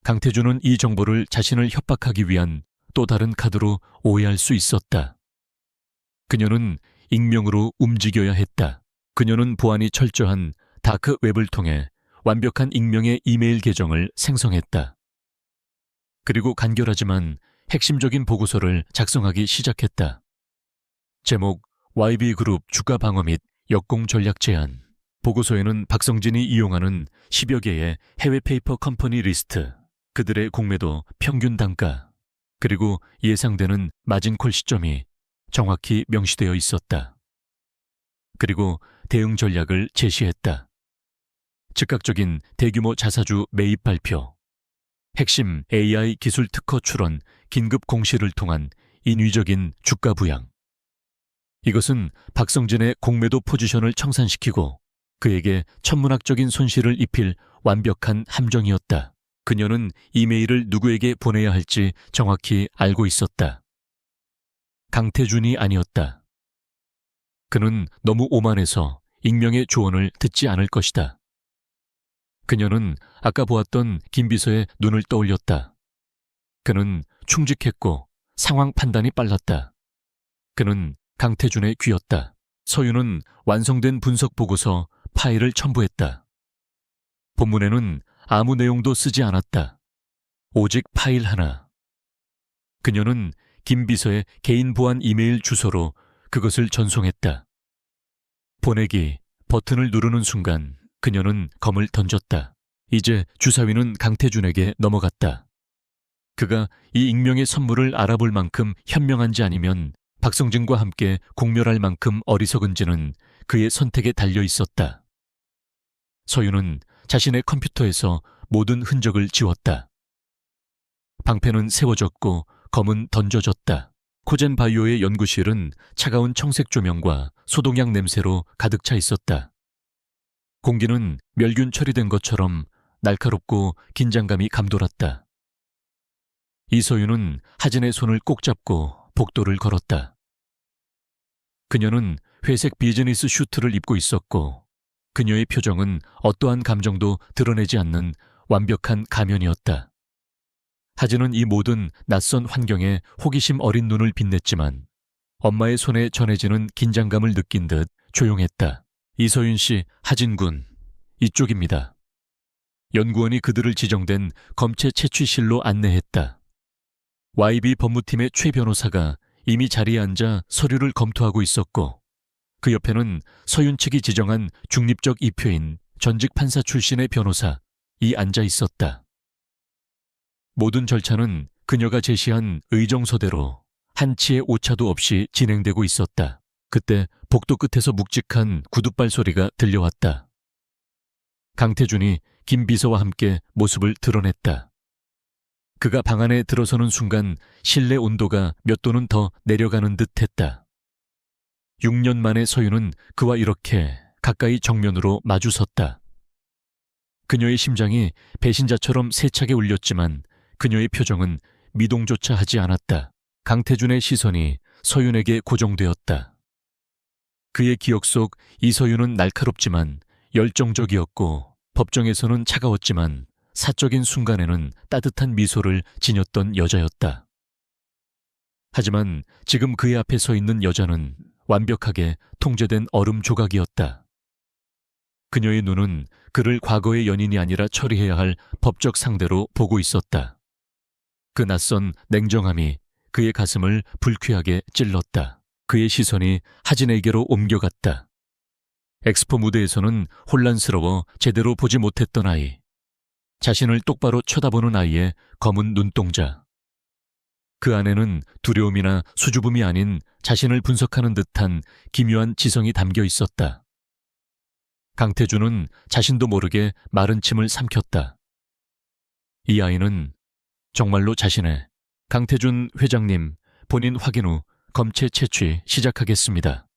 A: 강태준은 이 정보를 자신을 협박하기 위한 또 다른 카드로 오해할 수 있었다. 그녀는 익명으로 움직여야 했다. 그녀는 보안이 철저한 다크 웹을 통해 완벽한 익명의 이메일 계정을 생성했다. 그리고 간결하지만 핵심적인 보고서를 작성하기 시작했다. 제목 YB그룹 주가 방어 및 역공 전략 제안. 보고서에는 박성진이 이용하는 10여 개의 해외 페이퍼 컴퍼니 리스트, 그들의 공매도 평균 단가, 그리고 예상되는 마진콜 시점이 정확히 명시되어 있었다. 그리고 대응 전략을 제시했다. 즉각적인 대규모 자사주 매입 발표, 핵심 AI 기술 특허 출원, 긴급 공시를 통한 인위적인 주가 부양. 이것은 박성진의 공매도 포지션을 청산시키고 그에게 천문학적인 손실을 입힐 완벽한 함정이었다. 그녀는 이메일을 누구에게 보내야 할지 정확히 알고 있었다. 강태준이 아니었다. 그는 너무 오만해서 익명의 조언을 듣지 않을 것이다. 그녀는 아까 보았던 김 비서의 눈을 떠올렸다. 그는 충직했고 상황 판단이 빨랐다. 그는 강태준의 귀였다. 서윤은 완성된 분석 보고서 파일을 첨부했다. 본문에는 아무 내용도 쓰지 않았다. 오직 파일 하나. 그녀는 김 비서의 개인 보안 이메일 주소로 그것을 전송했다. 보내기 버튼을 누르는 순간 그녀는 검을 던졌다. 이제 주사위는 강태준에게 넘어갔다. 그가 이 익명의 선물을 알아볼 만큼 현명한지 아니면 박성진과 함께 공멸할 만큼 어리석은지는 그의 선택에 달려 있었다. 서윤은 자신의 컴퓨터에서 모든 흔적을 지웠다. 방패는 세워졌고 검은 던져졌다. 코젠바이오의 연구실은 차가운 청색 조명과 소독약 냄새로 가득 차 있었다. 공기는 멸균 처리된 것처럼 날카롭고 긴장감이 감돌았다. 이서윤은 하진의 손을 꼭 잡고 복도를 걸었다. 그녀는 회색 비즈니스 슈트를 입고 있었고 그녀의 표정은 어떠한 감정도 드러내지 않는 완벽한 가면이었다. 하진은 이 모든 낯선 환경에 호기심 어린 눈을 빛냈지만 엄마의 손에 전해지는 긴장감을 느낀 듯 조용했다. 이서윤 씨, 하진 군, 이쪽입니다. 연구원이 그들을 지정된 검체 채취실로 안내했다. YB 법무팀의 최 변호사가 이미 자리에 앉아 서류를 검토하고 있었고 그 옆에는 서윤 측이 지정한 중립적 이표인 전직 판사 출신의 변호사 이 앉아 있었다. 모든 절차는 그녀가 제시한 의정서대로 한치의 오차도 없이 진행되고 있었다. 그때 복도 끝에서 묵직한 구둣발 소리가 들려왔다. 강태준이 김 비서와 함께 모습을 드러냈다. 그가 방 안에 들어서는 순간 실내 온도가 몇 도는 더 내려가는 듯 했다. 6년 만에 서윤은 그와 이렇게 가까이 정면으로 마주섰다. 그녀의 심장이 배신자처럼 세차게 울렸지만 그녀의 표정은 미동조차 하지 않았다. 강태준의 시선이 서윤에게 고정되었다. 그의 기억 속 이서윤은 날카롭지만 열정적이었고 법정에서는 차가웠지만 사적인 순간에는 따뜻한 미소를 지녔던 여자였다. 하지만 지금 그의 앞에 서 있는 여자는 완벽하게 통제된 얼음 조각이었다. 그녀의 눈은 그를 과거의 연인이 아니라 처리해야 할 법적 상대로 보고 있었다. 그 낯선 냉정함이 그의 가슴을 불쾌하게 찔렀다. 그의 시선이 하진에게로 옮겨갔다. 엑스포 무대에서는 혼란스러워 제대로 보지 못했던 아이. 자신을 똑바로 쳐다보는 아이의 검은 눈동자. 그 안에는 두려움이나 수줍음이 아닌 자신을 분석하는 듯한 기묘한 지성이 담겨 있었다. 강태준은 자신도 모르게 마른 침을 삼켰다. 이 아이는 정말로 자신의 강태준 회장님, 본인 확인 후 검체 채취 시작하겠습니다.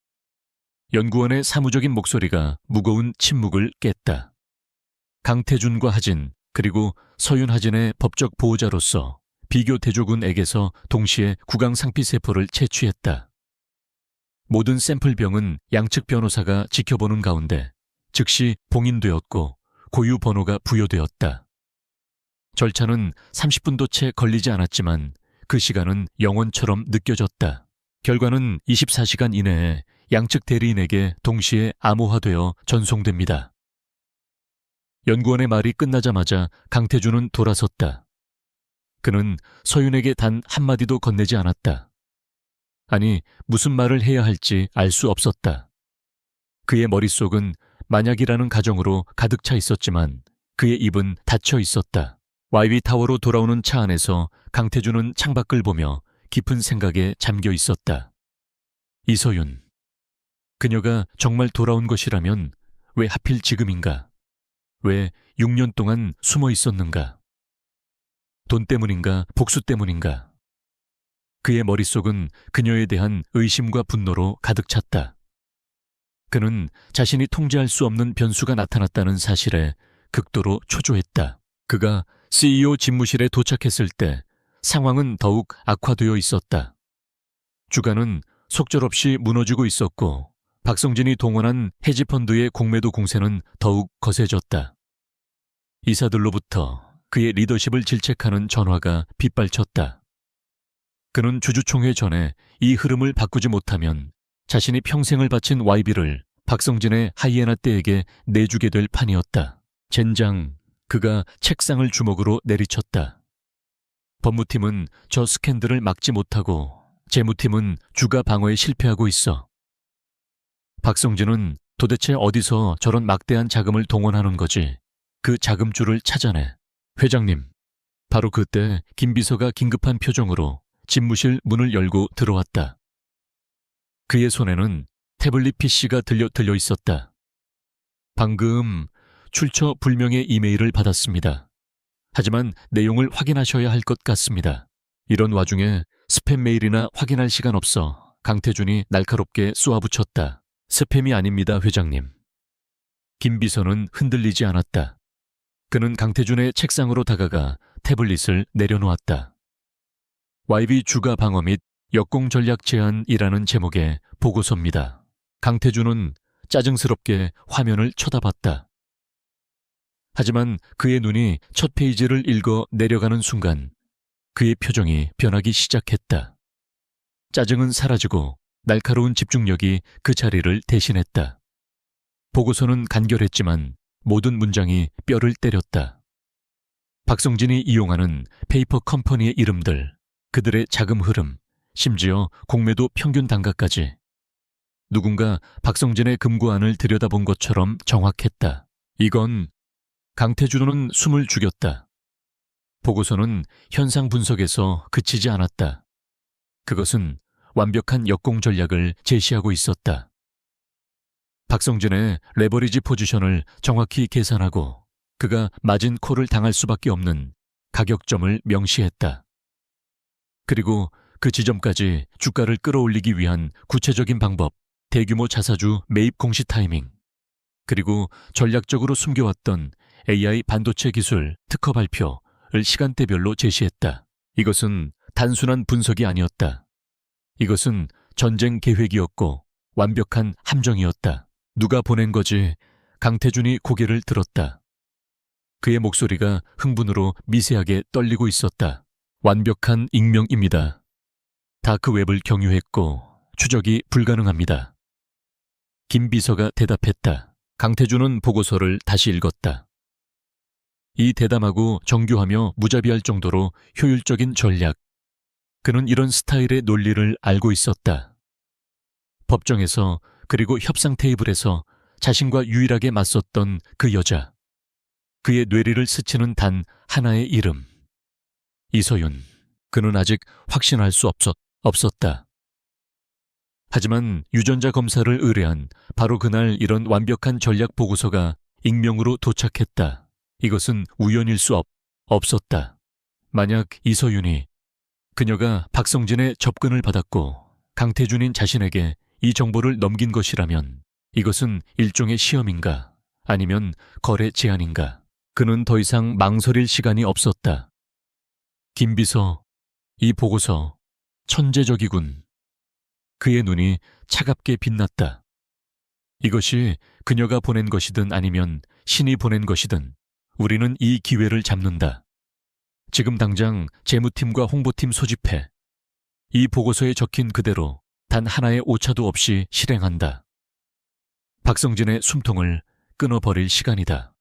A: 연구원의 사무적인 목소리가 무거운 침묵을 깼다. 강태준과 하진, 그리고 서윤 하진의 법적 보호자로서 비교 대조군에게서 동시에 구강 상피세포를 채취했다. 모든 샘플병은 양측 변호사가 지켜보는 가운데 즉시 봉인되었고 고유 번호가 부여되었다. 절차는 30분도 채 걸리지 않았지만 그 시간은 영원처럼 느껴졌다. 결과는 24시간 이내에 양측 대리인에게 동시에 암호화되어 전송됩니다. 연구원의 말이 끝나자마자 강태준은 돌아섰다. 그는 서윤에게 단 한마디도 건네지 않았다. 아니, 무슨 말을 해야 할지 알 수 없었다. 그의 머릿속은 만약이라는 가정으로 가득 차 있었지만 그의 입은 닫혀 있었다. YB타워로 돌아오는 차 안에서 강태준은 창밖을 보며 깊은 생각에 잠겨 있었다. 이서윤. 그녀가 정말 돌아온 것이라면 왜 하필 지금인가? 왜 6년 동안 숨어 있었는가? 돈 때문인가? 복수 때문인가? 그의 머릿속은 그녀에 대한 의심과 분노로 가득 찼다. 그는 자신이 통제할 수 없는 변수가 나타났다는 사실에 극도로 초조했다. 그가 CEO 집무실에 도착했을 때 상황은 더욱 악화되어 있었다. 주가는 속절없이 무너지고 있었고 박성진이 동원한 헤지펀드의 공매도 공세는 더욱 거세졌다. 이사들로부터 그의 리더십을 질책하는 전화가 빗발쳤다. 그는 주주총회 전에 이 흐름을 바꾸지 못하면 자신이 평생을 바친 YB를 박성진의 하이에나 떼에게 내주게 될 판이었다. 젠장, 그가 책상을 주먹으로 내리쳤다. 법무팀은 저 스캔들을 막지 못하고 재무팀은 주가 방어에 실패하고 있어. 박성진은 도대체 어디서 저런 막대한 자금을 동원하는 거지? 그 자금줄을 찾아내. 회장님. 바로 그때 김 비서가 긴급한 표정으로 집무실 문을 열고 들어왔다. 그의 손에는 태블릿 PC가 들려 있었다. 방금 출처 불명의 이메일을 받았습니다. 하지만 내용을 확인하셔야 할 것 같습니다. 이런 와중에 스팸 메일이나 확인할 시간 없어 강태준이 날카롭게 쏘아붙였다. 스팸이 아닙니다, 회장님. 김 비서는 흔들리지 않았다. 그는 강태준의 책상으로 다가가 태블릿을 내려놓았다. YB 주가 방어 및 역공 전략 제안이라는 제목의 보고서입니다. 강태준은 짜증스럽게 화면을 쳐다봤다. 하지만 그의 눈이 첫 페이지를 읽어 내려가는 순간 그의 표정이 변하기 시작했다. 짜증은 사라지고 날카로운 집중력이 그 자리를 대신했다. 보고서는 간결했지만 모든 문장이 뼈를 때렸다. 박성진이 이용하는 페이퍼 컴퍼니의 이름들, 그들의 자금 흐름, 심지어 공매도 평균 단가까지 누군가 박성진의 금고안을 들여다본 것처럼 정확했다. 이건 강태준은 숨을 죽였다. 보고서는 현상 분석에서 그치지 않았다. 그것은 완벽한 역공 전략을 제시하고 있었다. 박성진의 레버리지 포지션을 정확히 계산하고 그가 마진 콜을 당할 수밖에 없는 가격점을 명시했다. 그리고 그 지점까지 주가를 끌어올리기 위한 구체적인 방법, 대규모 자사주 매입 공시 타이밍, 그리고 전략적으로 숨겨왔던 AI 반도체 기술 특허 발표를 시간대별로 제시했다. 이것은 단순한 분석이 아니었다. 이것은 전쟁 계획이었고 완벽한 함정이었다. 누가 보낸 거지? 강태준이 고개를 들었다. 그의 목소리가 흥분으로 미세하게 떨리고 있었다. 완벽한 익명입니다. 다크웹을 경유했고 추적이 불가능합니다. 김 비서가 대답했다. 강태준은 보고서를 다시 읽었다. 이 대담하고 정교하며 무자비할 정도로 효율적인 전략. 그는 이런 스타일의 논리를 알고 있었다. 법정에서 그리고 협상 테이블에서 자신과 유일하게 맞섰던 그 여자. 그의 뇌리를 스치는 단 하나의 이름. 이서윤. 그는 아직 확신할 수 없었다. 하지만 유전자 검사를 의뢰한 바로 그날 이런 완벽한 전략 보고서가 익명으로 도착했다. 이것은 우연일 수 없었다. 만약 이서윤이 그녀가 박성진의 접근을 받았고 강태준인 자신에게 이 정보를 넘긴 것이라면 이것은 일종의 시험인가 아니면 거래 제안인가. 그는 더 이상 망설일 시간이 없었다. 김 비서, 이 보고서 천재적이군. 그의 눈이 차갑게 빛났다. 이것이 그녀가 보낸 것이든 아니면 신이 보낸 것이든 우리는 이 기회를 잡는다. 지금 당장 재무팀과 홍보팀 소집해. 이 보고서에 적힌 그대로 단 하나의 오차도 없이 실행한다. 박성진의 숨통을 끊어버릴 시간이다.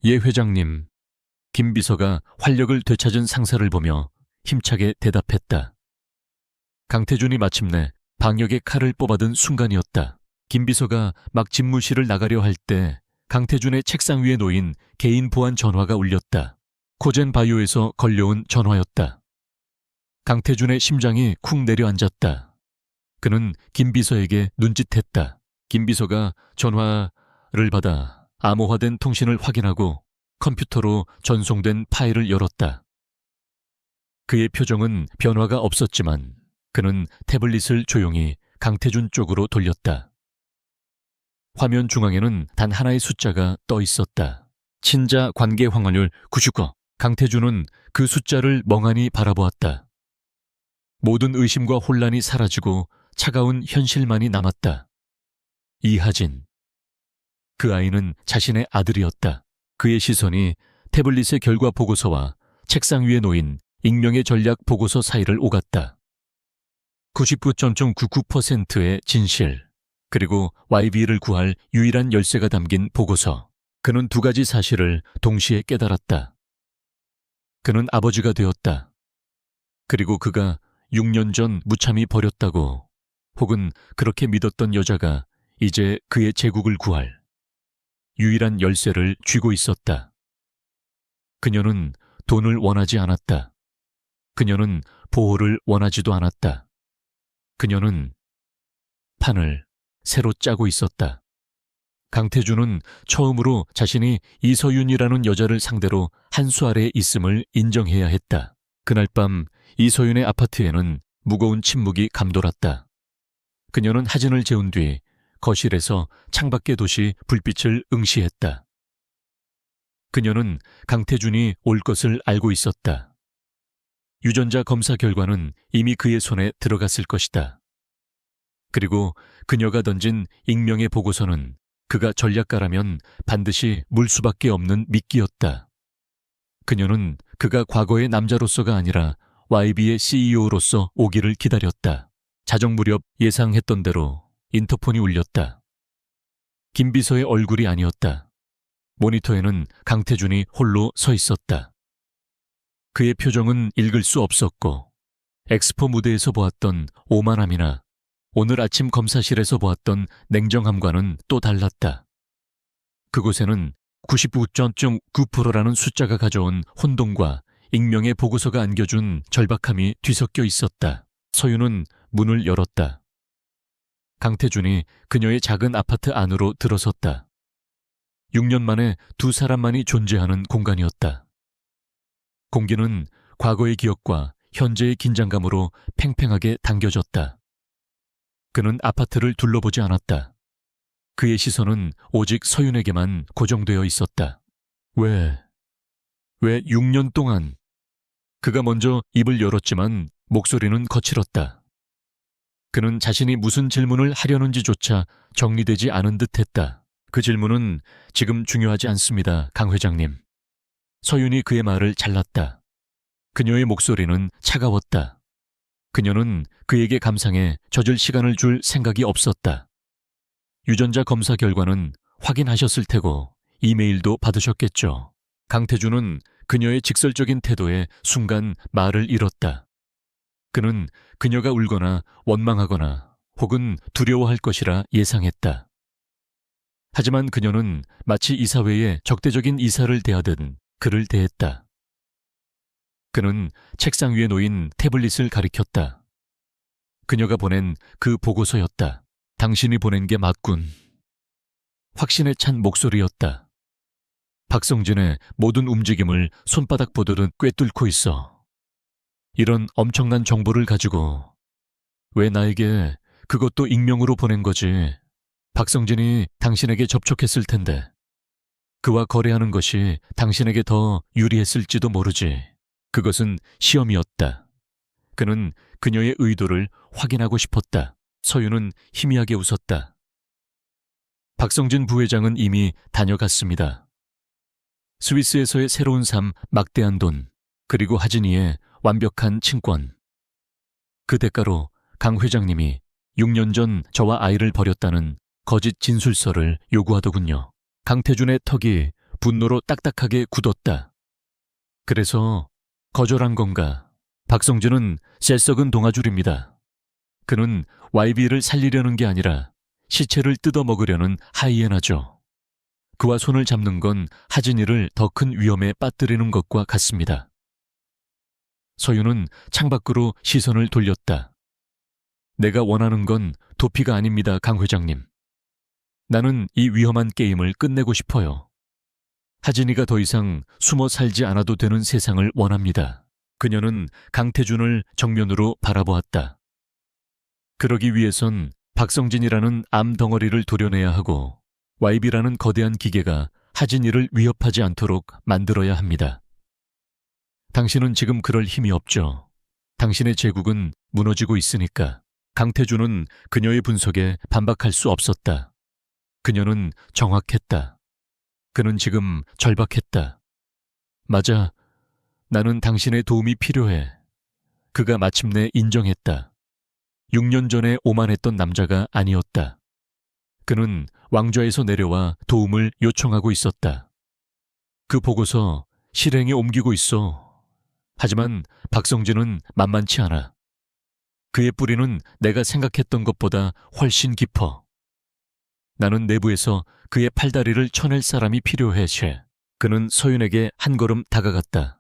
A: 예, 회장님. 김 비서가 활력을 되찾은 상사를 보며 힘차게 대답했다. 강태준이 마침내 방역의 칼을 뽑아든 순간이었다. 김 비서가 막 집무실을 나가려 할 때 강태준의 책상 위에 놓인 개인 보안 전화가 울렸다. 코젠 바이오에서 걸려온 전화였다. 강태준의 심장이 쿵 내려앉았다. 그는 김 비서에게 눈짓했다. 김 비서가 전화를 받아 암호화된 통신을 확인하고 컴퓨터로 전송된 파일을 열었다. 그의 표정은 변화가 없었지만 그는 태블릿을 조용히 강태준 쪽으로 돌렸다. 화면 중앙에는 단 하나의 숫자가 떠 있었다. 친자 관계 황홀률 99. 강태준은 그 숫자를 멍하니 바라보았다. 모든 의심과 혼란이 사라지고 차가운 현실만이 남았다. 이하진. 그 아이는 자신의 아들이었다. 그의 시선이 태블릿의 결과 보고서와 책상 위에 놓인 익명의 전략 보고서 사이를 오갔다. 99.99%의 진실, 그리고 YB를 구할 유일한 열쇠가 담긴 보고서. 그는 두 가지 사실을 동시에 깨달았다. 그는 아버지가 되었다. 그리고 그가 6년 전 무참히 버렸다고, 혹은 그렇게 믿었던 여자가 이제 그의 제국을 구할 유일한 열쇠를 쥐고 있었다. 그녀는 돈을 원하지 않았다. 그녀는 보호를 원하지도 않았다. 그녀는 판을 새로 짜고 있었다. 강태준은 처음으로 자신이 이서윤이라는 여자를 상대로 한 수 아래에 있음을 인정해야 했다. 그날 밤 이서윤의 아파트에는 무거운 침묵이 감돌았다. 그녀는 하진을 재운 뒤 거실에서 창밖의 도시 불빛을 응시했다. 그녀는 강태준이 올 것을 알고 있었다. 유전자 검사 결과는 이미 그의 손에 들어갔을 것이다. 그리고 그녀가 던진 익명의 보고서는 그가 전략가라면 반드시 물 수밖에 없는 미끼였다. 그녀는 그가 과거의 남자로서가 아니라 YB의 CEO로서 오기를 기다렸다. 자정 무렵 예상했던 대로 인터폰이 울렸다. 김 비서의 얼굴이 아니었다. 모니터에는 강태준이 홀로 서 있었다. 그의 표정은 읽을 수 없었고 엑스포 무대에서 보았던 오만함이나 오늘 아침 검사실에서 보았던 냉정함과는 또 달랐다. 그곳에는 99.9%라는 숫자가 가져온 혼돈과 익명의 보고서가 안겨준 절박함이 뒤섞여 있었다. 서윤은 문을 열었다. 강태준이 그녀의 작은 아파트 안으로 들어섰다. 6년 만에 두 사람만이 존재하는 공간이었다. 공기는 과거의 기억과 현재의 긴장감으로 팽팽하게 당겨졌다. 그는 아파트를 둘러보지 않았다. 그의 시선은 오직 서윤에게만 고정되어 있었다. 왜 6년 동안? 그가 먼저 입을 열었지만 목소리는 거칠었다. 그는 자신이 무슨 질문을 하려는지조차 정리되지 않은 듯했다. 그 질문은 지금 중요하지 않습니다, 강 회장님. 서윤이 그의 말을 잘랐다. 그녀의 목소리는 차가웠다. 그녀는 그에게 감상에 젖을 시간을 줄 생각이 없었다. 유전자 검사 결과는 확인하셨을 테고 이메일도 받으셨겠죠. 강태준은 그녀의 직설적인 태도에 순간 말을 잃었다. 그는 그녀가 울거나 원망하거나 혹은 두려워할 것이라 예상했다. 하지만 그녀는 마치 이사회에 적대적인 이사를 대하듯 그를 대했다. 그는 책상 위에 놓인 태블릿을 가리켰다. 그녀가 보낸 그 보고서였다. 당신이 보낸 게 맞군. 확신에 찬 목소리였다. 박성진의 모든 움직임을 손바닥 보듯 꿰뚫고 있어. 이런 엄청난 정보를 가지고 왜 나에게 그것도 익명으로 보낸 거지? 박성진이 당신에게 접촉했을 텐데 그와 거래하는 것이 당신에게 더 유리했을지도 모르지. 그것은 시험이었다. 그는 그녀의 의도를 확인하고 싶었다. 서윤은 희미하게 웃었다. 박성진 부회장은 이미 다녀갔습니다. 스위스에서의 새로운 삶, 막대한 돈, 그리고 하진이의 완벽한 친권. 그 대가로 강 회장님이 6년 전 저와 아이를 버렸다는 거짓 진술서를 요구하더군요. 강태준의 턱이 분노로 딱딱하게 굳었다. 그래서 거절한 건가? 박성진은 쎄썩은 동아줄입니다. 그는 YB를 살리려는 게 아니라 시체를 뜯어먹으려는 하이에나죠. 그와 손을 잡는 건 하진이를 더 큰 위험에 빠뜨리는 것과 같습니다. 서윤은 창밖으로 시선을 돌렸다. 내가 원하는 건 도피가 아닙니다, 강 회장님. 나는 이 위험한 게임을 끝내고 싶어요. 하진이가 더 이상 숨어 살지 않아도 되는 세상을 원합니다. 그녀는 강태준을 정면으로 바라보았다. 그러기 위해선 박성진이라는 암 덩어리를 도려내야 하고 YB라는 거대한 기계가 하진이를 위협하지 않도록 만들어야 합니다. 당신은 지금 그럴 힘이 없죠. 당신의 제국은 무너지고 있으니까. 강태준은 그녀의 분석에 반박할 수 없었다. 그녀는 정확했다. 그는 지금 절박했다. 맞아. 나는 당신의 도움이 필요해. 그가 마침내 인정했다. 6년 전에 오만했던 남자가 아니었다. 그는 왕좌에서 내려와 도움을 요청하고 있었다. 그 보고서 실행에 옮기고 있어. 하지만 박성진은 만만치 않아. 그의 뿌리는 내가 생각했던 것보다 훨씬 깊어. 나는 내부에서 그의 팔다리를 쳐낼 사람이 필요해, 쉐. 그는 서윤에게 한 걸음 다가갔다.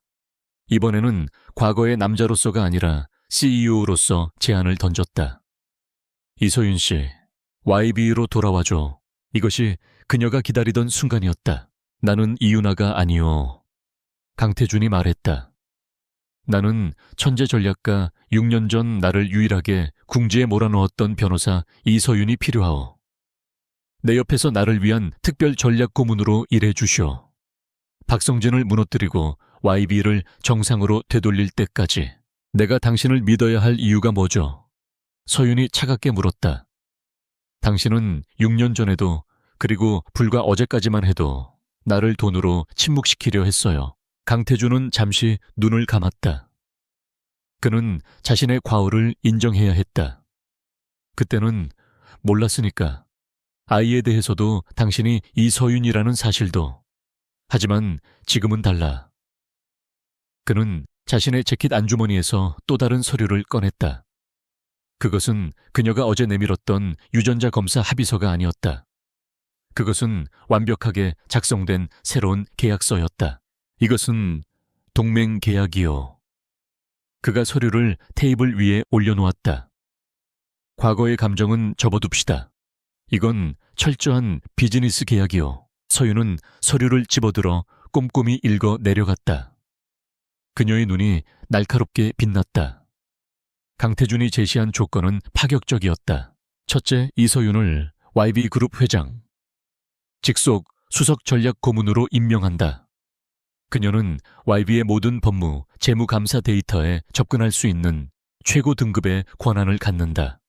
A: 이번에는 과거의 남자로서가 아니라 CEO로서 제안을 던졌다. 이서윤 씨, YB로 돌아와줘. 이것이 그녀가 기다리던 순간이었다. 나는 이윤아가 아니오. 강태준이 말했다. 나는 천재 전략가 6년 전 나를 유일하게 궁지에 몰아넣었던 변호사 이서윤이 필요하오. 내 옆에서 나를 위한 특별 전략 고문으로 일해 주시오. 박성진을 무너뜨리고 YB를 정상으로 되돌릴 때까지. 내가 당신을 믿어야 할 이유가 뭐죠? 서윤이 차갑게 물었다. 당신은 6년 전에도 그리고 불과 어제까지만 해도 나를 돈으로 침묵시키려 했어요. 강태준은 잠시 눈을 감았다. 그는 자신의 과오를 인정해야 했다. 그때는 몰랐으니까. 아이에 대해서도 당신이 이서윤이라는 사실도. 하지만 지금은 달라. 그는 자신의 재킷 안주머니에서 또 다른 서류를 꺼냈다. 그것은 그녀가 어제 내밀었던 유전자 검사 합의서가 아니었다. 그것은 완벽하게 작성된 새로운 계약서였다. 이것은 동맹 계약이요. 그가 서류를 테이블 위에 올려놓았다. 과거의 감정은 접어둡시다. 이건 철저한 비즈니스 계약이요. 서윤은 서류를 집어들어 꼼꼼히 읽어 내려갔다. 그녀의 눈이 날카롭게 빛났다. 강태준이 제시한 조건은 파격적이었다. 첫째, 이서윤을 YB그룹 회장, 직속 수석 전략 고문으로 임명한다. 그녀는 YB의 모든 법무, 재무 감사 데이터에 접근할 수 있는 최고 등급의 권한을 갖는다.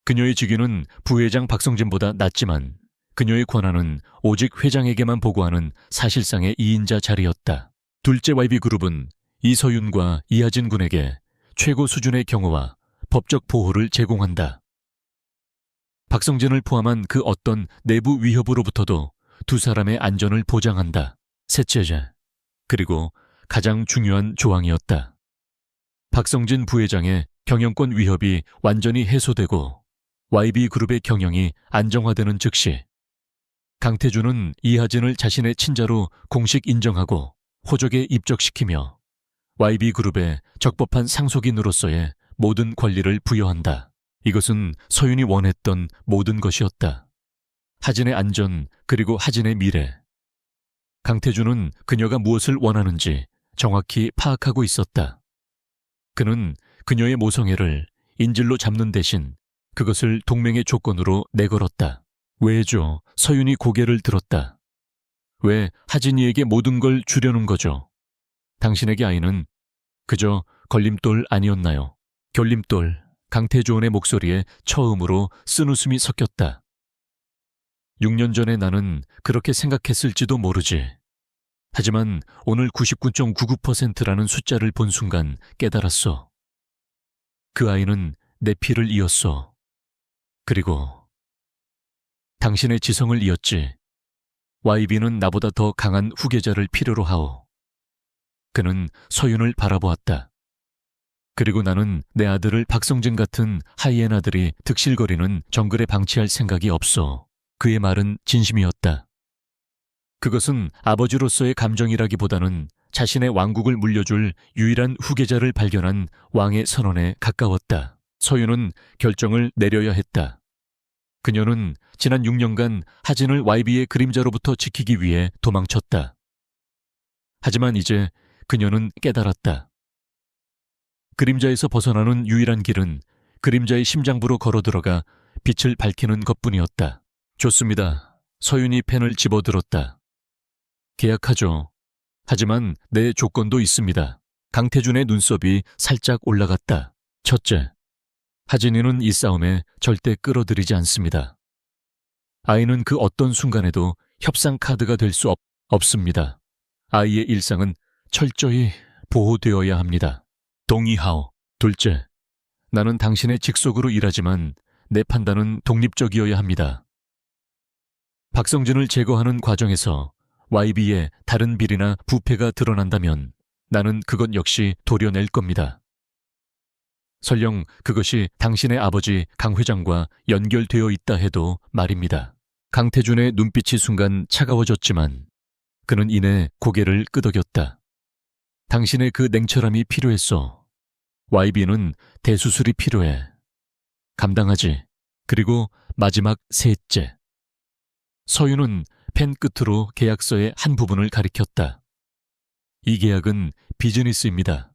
A: 그녀의 직위는 부회장 박성진보다 낮지만 그녀의 권한은 오직 회장에게만 보고하는 사실상의 2인자 자리였다. 둘째, YB그룹은 이서윤과 이하진 군에게 최고 수준의 경호와 법적 보호를 제공한다. 박성진을 포함한 그 어떤 내부 위협으로부터도 두 사람의 안전을 보장한다. 셋째, 그리고 가장 중요한 조항이었다. 박성진 부회장의 경영권 위협이 완전히 해소되고 YB그룹의 경영이 안정화되는 즉시 강태준은 이하진을 자신의 친자로 공식 인정하고 호적에 입적시키며 YB그룹의 적법한 상속인으로서의 모든 권리를 부여한다. 이것은 서윤이 원했던 모든 것이었다. 하진의 안전 그리고 하진의 미래. 강태준은 그녀가 무엇을 원하는지 정확히 파악하고 있었다. 그는 그녀의 모성애를 인질로 잡는 대신 그것을 동맹의 조건으로 내걸었다. 왜죠? 서윤이 고개를 들었다. 왜 하진이에게 모든 걸 주려는 거죠? 당신에게 아이는 그저 걸림돌 아니었나요? 결림돌. 강태조원의 목소리에 처음으로 쓴웃음이 섞였다. 6년 전에 나는 그렇게 생각했을지도 모르지. 하지만 오늘 99.99%라는 숫자를 본 순간 깨달았어. 그 아이는 내 피를 이었어. 그리고 당신의 지성을 이었지. YB는 나보다 더 강한 후계자를 필요로 하오. 그는 서윤을 바라보았다. 그리고 나는 내 아들을 박성진 같은 하이에나들이 득실거리는 정글에 방치할 생각이 없어. 그의 말은 진심이었다. 그것은 아버지로서의 감정이라기보다는 자신의 왕국을 물려줄 유일한 후계자를 발견한 왕의 선언에 가까웠다. 서윤은 결정을 내려야 했다. 그녀는 지난 6년간 하진을 YB의 그림자로부터 지키기 위해 도망쳤다. 하지만 이제 그녀는 깨달았다. 그림자에서 벗어나는 유일한 길은 그림자의 심장부로 걸어 들어가 빛을 밝히는 것뿐이었다. 좋습니다. 서윤이 펜을 집어들었다. 계약하죠. 하지만 내 조건도 있습니다. 강태준의 눈썹이 살짝 올라갔다. 첫째, 하진이는 이 싸움에 절대 끌어들이지 않습니다. 아이는 그 어떤 순간에도 협상 카드가 될 수 없습니다. 아이의 일상은 철저히 보호되어야 합니다. 동의하오. 둘째, 나는 당신의 직속으로 일하지만 내 판단은 독립적이어야 합니다. 박성진을 제거하는 과정에서 YB의 다른 비리나 부패가 드러난다면 나는 그것 역시 도려낼 겁니다. 설령 그것이 당신의 아버지 강 회장과 연결되어 있다 해도 말입니다. 강태준의 눈빛이 순간 차가워졌지만 그는 이내 고개를 끄덕였다. 당신의 그 냉철함이 필요했어. YB는 대수술이 필요해. 감당하지. 그리고 마지막 셋째. 서윤은 펜 끝으로 계약서의 한 부분을 가리켰다. 이 계약은 비즈니스입니다.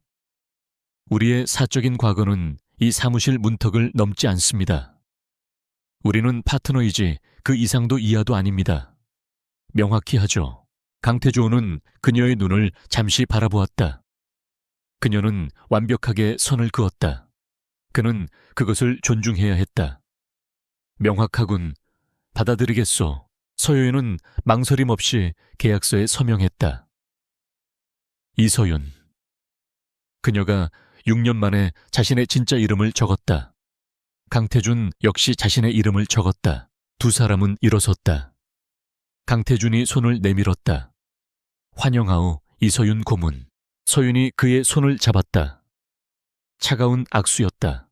A: 우리의 사적인 과거는 이 사무실 문턱을 넘지 않습니다. 우리는 파트너이지 그 이상도 이하도 아닙니다. 명확히 하죠. 강태조는 그녀의 눈을 잠시 바라보았다. 그녀는 완벽하게 선을 그었다. 그는 그것을 존중해야 했다. 명확하군. 받아들이겠소. 서윤은 망설임 없이 계약서에 서명했다. 이서윤. 그녀가 6년 만에 자신의 진짜 이름을 적었다. 강태준 역시 자신의 이름을 적었다. 두 사람은 일어섰다. 강태준이 손을 내밀었다. 환영하오, 이서윤 고문. 서윤이 그의 손을 잡았다. 차가운 악수였다.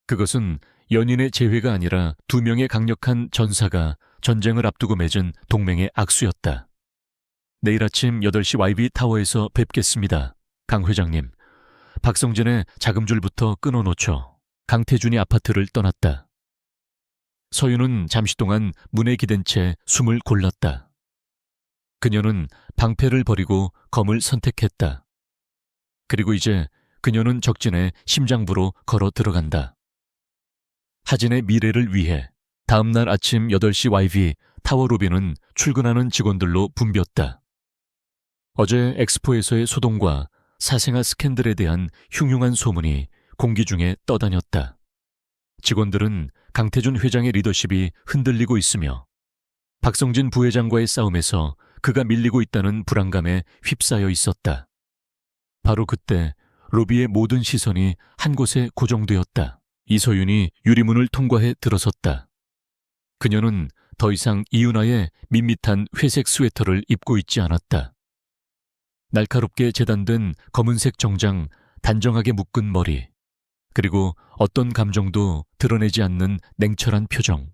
A: 그것은 연인의 재회가 아니라 두 명의 강력한 전사가 전쟁을 앞두고 맺은 동맹의 악수였다. 내일 아침 8시 YB 타워에서 뵙겠습니다. 강 회장님. 박성진의 자금줄부터 끊어놓죠. 강태준이 아파트를 떠났다. 서윤은 잠시 동안 문에 기댄 채 숨을 골랐다. 그녀는 방패를 버리고 검을 선택했다. 그리고 이제 그녀는 적진의 심장부로 걸어 들어간다. 하진의 미래를 위해 다음 날 아침 8시 YB 타워 로비는 출근하는 직원들로 붐볐다. 어제 엑스포에서의 소동과 사생아 스캔들에 대한 흉흉한 소문이 공기 중에 떠다녔다. 직원들은 강태준 회장의 리더십이 흔들리고 있으며 박성진 부회장과의 싸움에서 그가 밀리고 있다는 불안감에 휩싸여 있었다. 바로 그때 로비의 모든 시선이 한 곳에 고정되었다. 이서윤이 유리문을 통과해 들어섰다. 그녀는 더 이상 이윤아의 밋밋한 회색 스웨터를 입고 있지 않았다. 날카롭게 재단된 검은색 정장, 단정하게 묶은 머리, 그리고 어떤 감정도 드러내지 않는 냉철한 표정.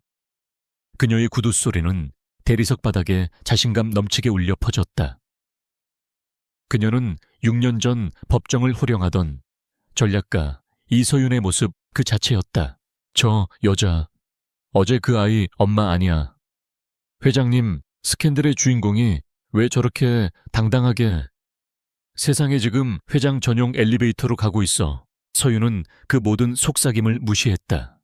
A: 그녀의 구두 소리는 대리석 바닥에 자신감 넘치게 울려 퍼졌다. 그녀는 6년 전 법정을 호령하던 전략가 이서윤의 모습 그 자체였다. 저 여자, 어제 그 아이 엄마 아니야. 회장님, 스캔들의 주인공이 왜 저렇게 당당하게... 세상에 지금 회장 전용 엘리베이터로 가고 있어. 서윤은 그 모든 속삭임을 무시했다.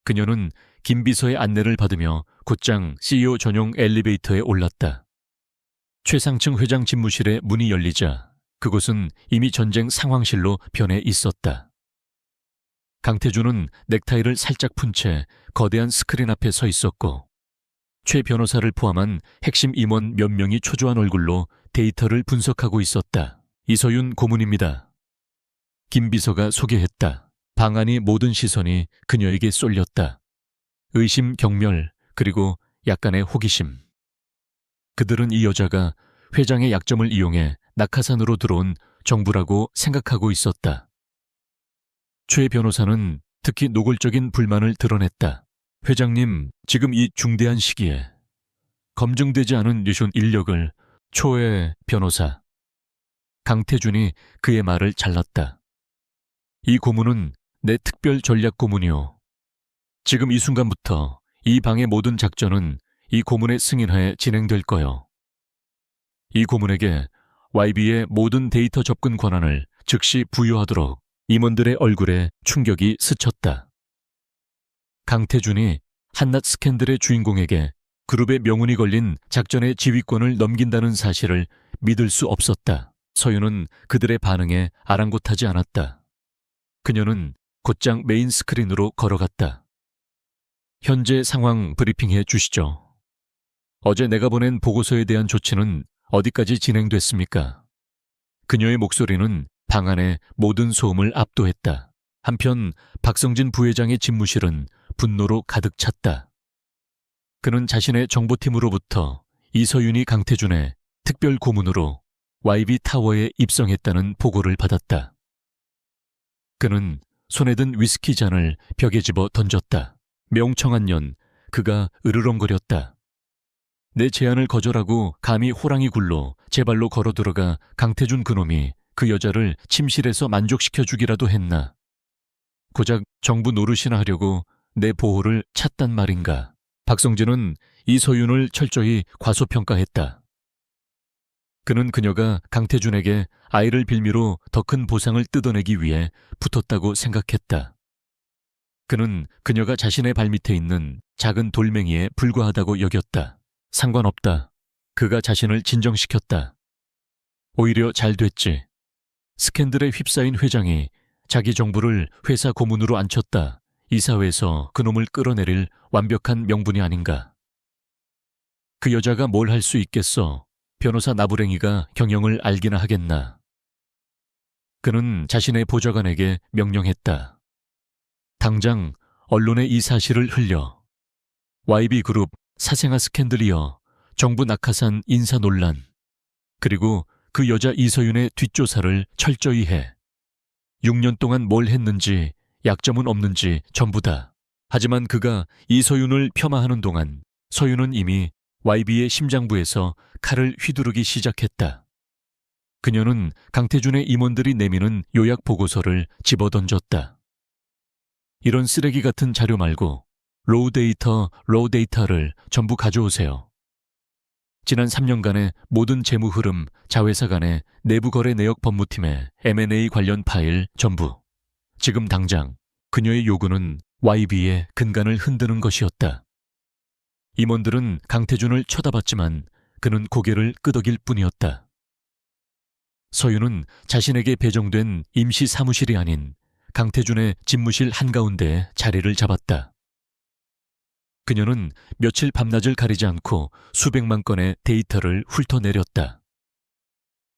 A: 그녀는 김 비서의 안내를 받으며 곧장 CEO 전용 엘리베이터에 올랐다. 최상층 회장 집무실의 문이 열리자 그곳은 이미 전쟁 상황실로 변해 있었다. 강태준은 넥타이를 살짝 푼 채 거대한 스크린 앞에 서 있었고 최 변호사를 포함한 핵심 임원 몇 명이 초조한 얼굴로 데이터를 분석하고 있었다. 이서윤 고문입니다. 김 비서가 소개했다. 방 안의 모든 시선이 그녀에게 쏠렸다. 의심, 경멸, 그리고 약간의 호기심. 그들은 이 여자가 회장의 약점을 이용해 낙하산으로 들어온 정부라고 생각하고 있었다. 최 변호사는 특히 노골적인 불만을 드러냈다. 회장님, 지금 이 중대한 시기에 검증되지 않은 유션 인력을 초의 변호사. 강태준이 그의 말을 잘랐다. 이 고문은 내 특별 전략 고문이오. 지금 이 순간부터 이 방의 모든 작전은 이 고문의 승인하에 진행될 거요. 이 고문에게 YB의 모든 데이터 접근 권한을 즉시 부여하도록 임원들의 얼굴에 충격이 스쳤다. 강태준이 한낱 스캔들의 주인공에게 그룹의 명운이 걸린 작전의 지휘권을 넘긴다는 사실을 믿을 수 없었다. 서윤은 그들의 반응에 아랑곳하지 않았다. 그녀는 곧장 메인 스크린으로 걸어갔다. 현재 상황 브리핑해 주시죠. 어제 내가 보낸 보고서에 대한 조치는 어디까지 진행됐습니까? 그녀의 목소리는 방 안의 모든 소음을 압도했다. 한편 박성진 부회장의 집무실은 분노로 가득 찼다. 그는 자신의 정보팀으로부터 이서윤이 강태준의 특별 고문으로 YB 타워에 입성했다는 보고를 받았다. 그는 손에 든 위스키 잔을 벽에 집어 던졌다. 명청한 년, 그가 으르렁거렸다. 내 제안을 거절하고 감히 호랑이 굴로 제 발로 걸어 들어가 강태준 그놈이 그 여자를 침실에서 만족시켜주기라도 했나. 고작 정부 노릇이나 하려고 내 보호를 찾단 말인가. 박성진은 이서윤을 철저히 과소평가했다. 그는 그녀가 강태준에게 아이를 빌미로 더 큰 보상을 뜯어내기 위해 붙었다고 생각했다. 그는 그녀가 자신의 발밑에 있는 작은 돌멩이에 불과하다고 여겼다. 상관없다. 그가 자신을 진정시켰다. 오히려 잘 됐지. 스캔들에 휩싸인 회장이 자기 정부를 회사 고문으로 앉혔다. 이사회에서 그놈을 끌어내릴 완벽한 명분이 아닌가. 그 여자가 뭘 할 수 있겠어. 변호사 나부랭이가 경영을 알기나 하겠나. 그는 자신의 보좌관에게 명령했다. 당장 언론에 이 사실을 흘려. YB그룹 사생아 스캔들이여 정부 낙하산 인사 논란, 그리고 그 여자 이서윤의 뒷조사를 철저히 해. 6년 동안 뭘 했는지 약점은 없는지 전부 다. 하지만 그가 이서윤을 폄하하는 동안 서윤은 이미 YB의 심장부에서 칼을 휘두르기 시작했다. 그녀는 강태준의 임원들이 내미는 요약 보고서를 집어던졌다. 이런 쓰레기 같은 자료 말고 로우 데이터를 전부 가져오세요. 지난 3년간의 모든 재무 흐름, 자회사 간의 내부 거래 내역 법무팀의 M&A 관련 파일 전부. 지금 당장. 그녀의 요구는 YB의 근간을 흔드는 것이었다. 임원들은 강태준을 쳐다봤지만 그는 고개를 끄덕일 뿐이었다. 서윤은 자신에게 배정된 임시 사무실이 아닌 강태준의 집무실 한가운데에 자리를 잡았다. 그녀는 며칠 밤낮을 가리지 않고 수백만 건의 데이터를 훑어내렸다.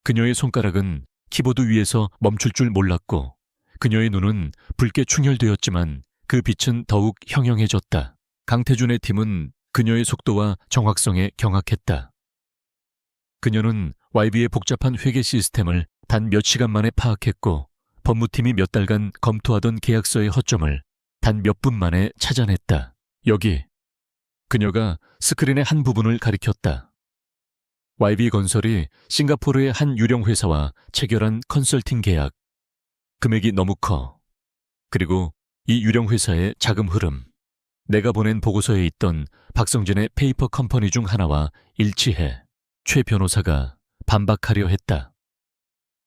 A: 그녀의 손가락은 키보드 위에서 멈출 줄 몰랐고 그녀의 눈은 붉게 충혈되었지만 그 빛은 더욱 형형해졌다. 강태준의 팀은 그녀의 속도와 정확성에 경악했다. 그녀는 YB의 복잡한 회계 시스템을 단 몇 시간 만에 파악했고 법무팀이 몇 달간 검토하던 계약서의 허점을 단 몇 분 만에 찾아냈다. 여기. 그녀가 스크린의 한 부분을 가리켰다. YB건설이 싱가포르의 한 유령 회사와 체결한 컨설팅 계약. 금액이 너무 커. 그리고 이 유령 회사의 자금 흐름. 내가 보낸 보고서에 있던 박성진의 페이퍼 컴퍼니 중 하나와 일치해. 최 변호사가 반박하려 했다.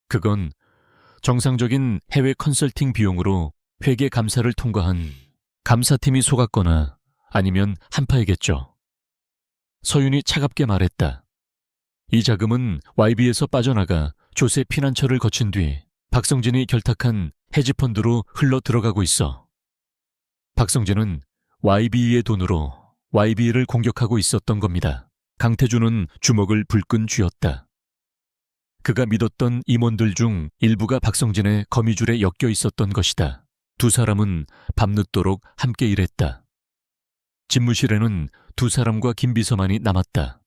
A: 그건 정상적인 해외 컨설팅 비용으로 회계 감사를 통과한 감사팀이 속았거나 아니면 한파이겠죠. 서윤이 차갑게 말했다. 이 자금은 YB에서 빠져나가 조세 피난처를 거친 뒤 박성진이 결탁한 헤지펀드로 흘러 들어가고 있어. 박성진은 YB의 돈으로 YB를 공격하고 있었던 겁니다. 강태준은 주먹을 불끈 쥐었다. 그가 믿었던 임원들 중 일부가 박성진의 거미줄에 엮여 있었던 것이다. 두 사람은 밤늦도록 함께 일했다. 집무실에는 두 사람과 김 비서만이 남았다.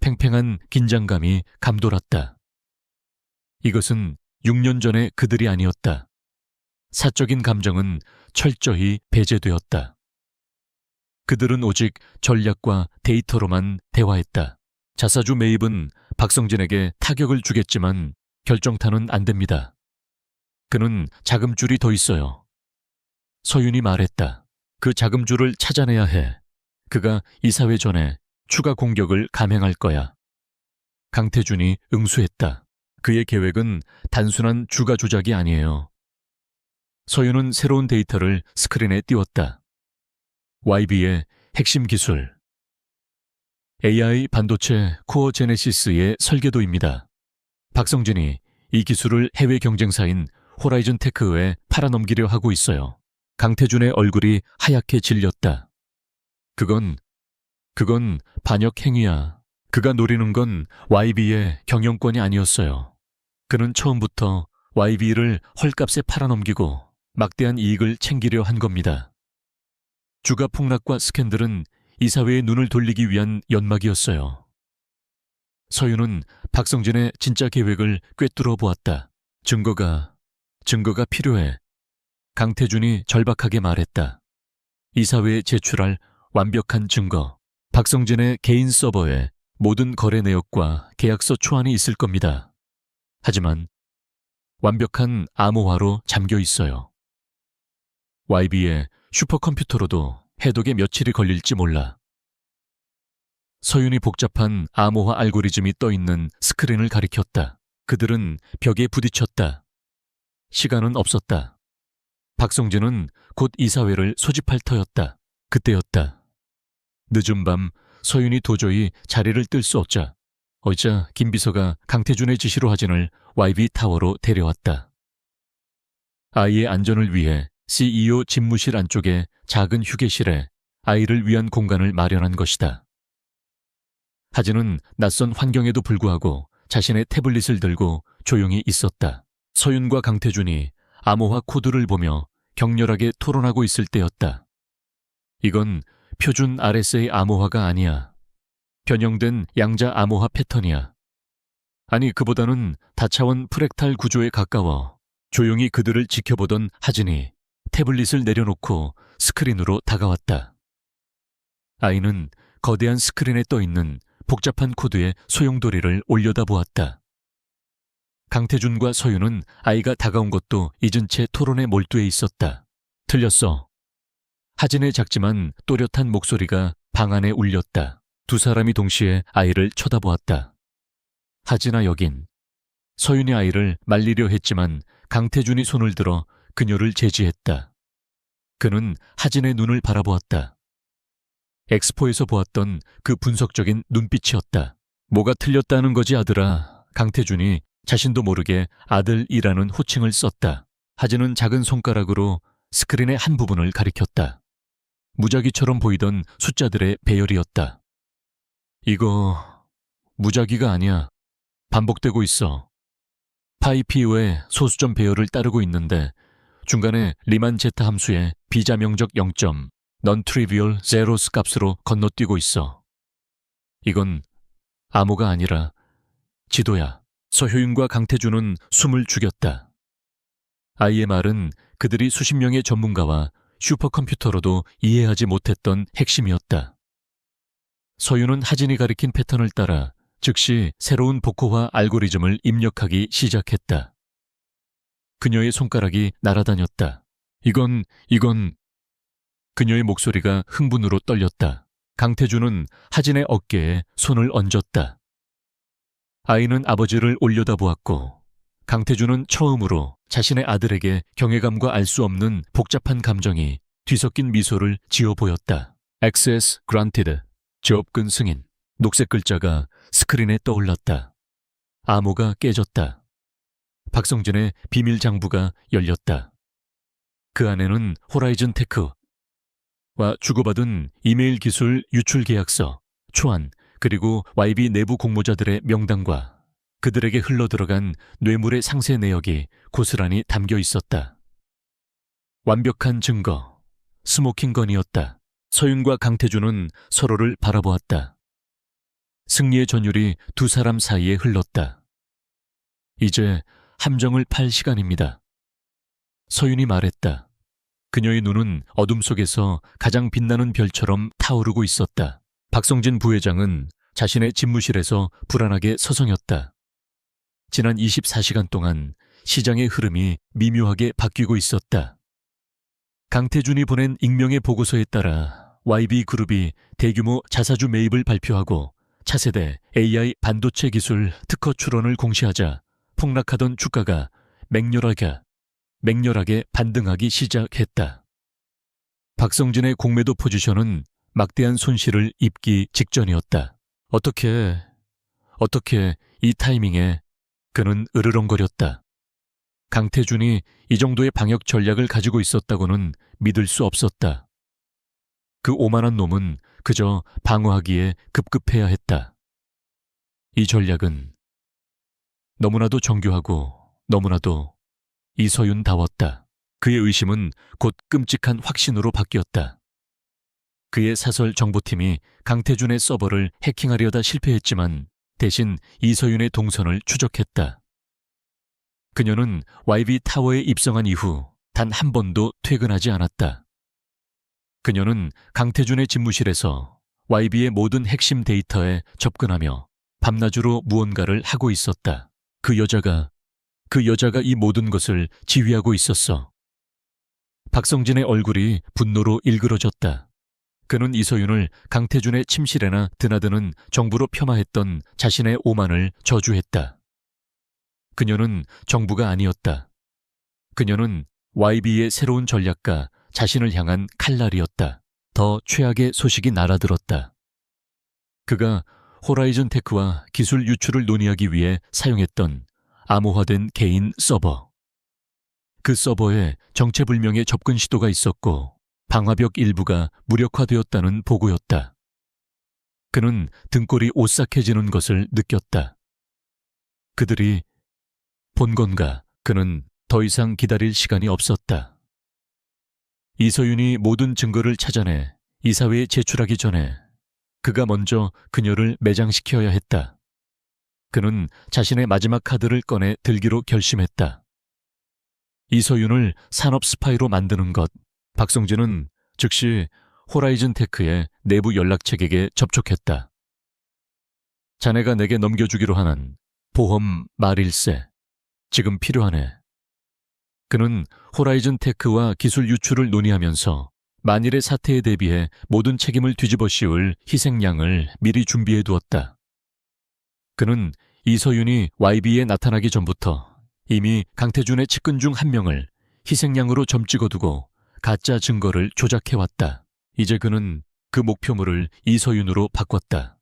A: 팽팽한 긴장감이 감돌았다. 이것은 6년 전의 그들이 아니었다. 사적인 감정은 철저히 배제되었다. 그들은 오직 전략과 데이터로만 대화했다. 자사주 매입은 박성진에게 타격을 주겠지만 결정타는 안 됩니다. 그는 자금줄이 더 있어요. 서윤이 말했다. 그 자금줄을 찾아내야 해. 그가 이사회 전에 추가 공격을 감행할 거야. 강태준이 응수했다. 그의 계획은 단순한 주가 조작이 아니에요. 서윤은 새로운 데이터를 스크린에 띄웠다. YB의 핵심 기술. AI 반도체 코어 제네시스의 설계도입니다. 박성진이 이 기술을 해외 경쟁사인 호라이즌 테크에 팔아넘기려 하고 있어요. 강태준의 얼굴이 하얗게 질렸다. 그건 반역 행위야. 그가 노리는 건 YB의 경영권이 아니었어요. 그는 처음부터 YB를 헐값에 팔아넘기고 막대한 이익을 챙기려 한 겁니다. 주가 폭락과 스캔들은 이사회의 눈을 돌리기 위한 연막이었어요. 서윤은 박성진의 진짜 계획을 꿰뚫어 보았다. 증거가 필요해. 강태준이 절박하게 말했다. 이사회에 제출할 완벽한 증거. 박성진의 개인 서버에 모든 거래 내역과 계약서 초안이 있을 겁니다. 하지만 완벽한 암호화로 잠겨 있어요. YB의 슈퍼컴퓨터로도 해독에 며칠이 걸릴지 몰라. 서윤이 복잡한 암호화 알고리즘이 떠있는 스크린을 가리켰다. 그들은 벽에 부딪혔다. 시간은 없었다. 박성진은 곧 이사회를 소집할 터였다. 그때였다. 늦은 밤 서윤이 도저히 자리를 뜰 수 없자 김 비서가 강태준의 지시로 하진을 YB 타워로 데려왔다. 아이의 안전을 위해 CEO 집무실 안쪽에 작은 휴게실에 아이를 위한 공간을 마련한 것이다. 하진은 낯선 환경에도 불구하고 자신의 태블릿을 들고 조용히 있었다. 서윤과 강태준이 암호화 코드를 보며 격렬하게 토론하고 있을 때였다. 이건 표준 RSA 암호화가 아니야. 변형된 양자 암호화 패턴이야. 아니, 그보다는 다차원 프랙탈 구조에 가까워. 조용히 그들을 지켜보던 하진이 태블릿을 내려놓고 스크린으로 다가왔다. 아이는 거대한 스크린에 떠있는 복잡한 코드의 소용돌이를 올려다보았다. 강태준과 서윤은 아이가 다가온 것도 잊은 채 토론에 몰두해 있었다. 틀렸어. 하진의 작지만 또렷한 목소리가 방 안에 울렸다. 두 사람이 동시에 아이를 쳐다보았다. 하진아, 여긴. 서윤이 아이를 말리려 했지만 강태준이 손을 들어 그녀를 제지했다. 그는 하진의 눈을 바라보았다. 엑스포에서 보았던 그 분석적인 눈빛이었다. 뭐가 틀렸다는 거지, 아들아. 강태준이 자신도 모르게 아들이라는 호칭을 썼다. 하진은 작은 손가락으로 스크린의 한 부분을 가리켰다. 무작위처럼 보이던 숫자들의 배열이었다. 이거 무작위가 아니야. 반복되고 있어. 파이피오의 소수점 배열을 따르고 있는데 중간에 리만 제타 함수의 비자명적 0점, non-trivial zeros 값으로 건너뛰고 있어. 이건 암호가 아니라 지도야. 서효윤과 강태준은 숨을 죽였다. 아이의 말은 그들이 수십 명의 전문가와 슈퍼컴퓨터로도 이해하지 못했던 핵심이었다. 서윤은 하진이 가리킨 패턴을 따라 즉시 새로운 복호화 알고리즘을 입력하기 시작했다. 그녀의 손가락이 날아다녔다. 이건 그녀의 목소리가 흥분으로 떨렸다. 강태준은 하진의 어깨에 손을 얹었다. 아이는 아버지를 올려다보았고 강태준은 처음으로 자신의 아들에게 경외감과 알 수 없는 복잡한 감정이 뒤섞인 미소를 지어 보였다. Access granted. 접근 승인. 녹색 글자가 스크린에 떠올랐다. 암호가 깨졌다. 박성진의 비밀 장부가 열렸다. 그 안에는 호라이즌 테크와 주고받은 이메일 기술 유출 계약서, 초안, 그리고 YB 내부 공모자들의 명단과 그들에게 흘러들어간 뇌물의 상세 내역이 고스란히 담겨 있었다. 완벽한 증거, 스모킹건이었다. 서윤과 강태준은 서로를 바라보았다. 승리의 전율이 두 사람 사이에 흘렀다. 이제 함정을 팔 시간입니다. 서윤이 말했다. 그녀의 눈은 어둠 속에서 가장 빛나는 별처럼 타오르고 있었다. 박성진 부회장은 자신의 집무실에서 불안하게 서성였다. 지난 24시간 동안 시장의 흐름이 미묘하게 바뀌고 있었다. 강태준이 보낸 익명의 보고서에 따라 YB그룹이 대규모 자사주 매입을 발표하고 차세대 AI 반도체 기술 특허 출원을 공시하자 폭락하던 주가가 맹렬하게 반등하기 시작했다. 박성진의 공매도 포지션은 막대한 손실을 입기 직전이었다. 어떻게 이 타이밍에 그는 으르렁거렸다. 강태준이 이 정도의 방역 전략을 가지고 있었다고는 믿을 수 없었다. 그 오만한 놈은 그저 방어하기에 급급해야 했다. 이 전략은 너무나도 정교하고 너무나도 이서윤다웠다. 그의 의심은 곧 끔찍한 확신으로 바뀌었다. 그의 사설 정보팀이 강태준의 서버를 해킹하려다 실패했지만 대신 이서윤의 동선을 추적했다. 그녀는 YB 타워에 입성한 이후 단 한 번도 퇴근하지 않았다. 그녀는 강태준의 집무실에서 YB의 모든 핵심 데이터에 접근하며 밤낮으로 무언가를 하고 있었다. 그 여자가 이 모든 것을 지휘하고 있었어. 박성진의 얼굴이 분노로 일그러졌다. 그는 이서윤을 강태준의 침실에나 드나드는 정부로 폄하했던 자신의 오만을 저주했다. 그녀는 정부가 아니었다. 그녀는 YB의 새로운 전략가 자신을 향한 칼날이었다. 더 최악의 소식이 날아들었다. 그가 호라이즌 테크와 기술 유출을 논의하기 위해 사용했던 암호화된 개인 서버. 그 서버에 정체불명의 접근 시도가 있었고 방화벽 일부가 무력화되었다는 보고였다. 그는 등골이 오싹해지는 것을 느꼈다. 그들이 본 건가? 그는 더 이상 기다릴 시간이 없었다. 이서윤이 모든 증거를 찾아내 이사회에 제출하기 전에 그가 먼저 그녀를 매장시켜야 했다. 그는 자신의 마지막 카드를 꺼내 들기로 결심했다. 이서윤을 산업 스파이로 만드는 것. 박성진은 즉시 호라이즌 테크의 내부 연락책에게 접촉했다. 자네가 내게 넘겨주기로 하는 보험 말일세. 지금 필요하네. 그는 호라이즌 테크와 기술 유출을 논의하면서 만일의 사태에 대비해 모든 책임을 뒤집어 씌울 희생양을 미리 준비해 두었다. 그는 이서윤이 YB에 나타나기 전부터 이미 강태준의 측근 중 한 명을 희생양으로 점 찍어두고 가짜 증거를 조작해왔다. 이제 그는 그 목표물을 이서윤으로 바꿨다.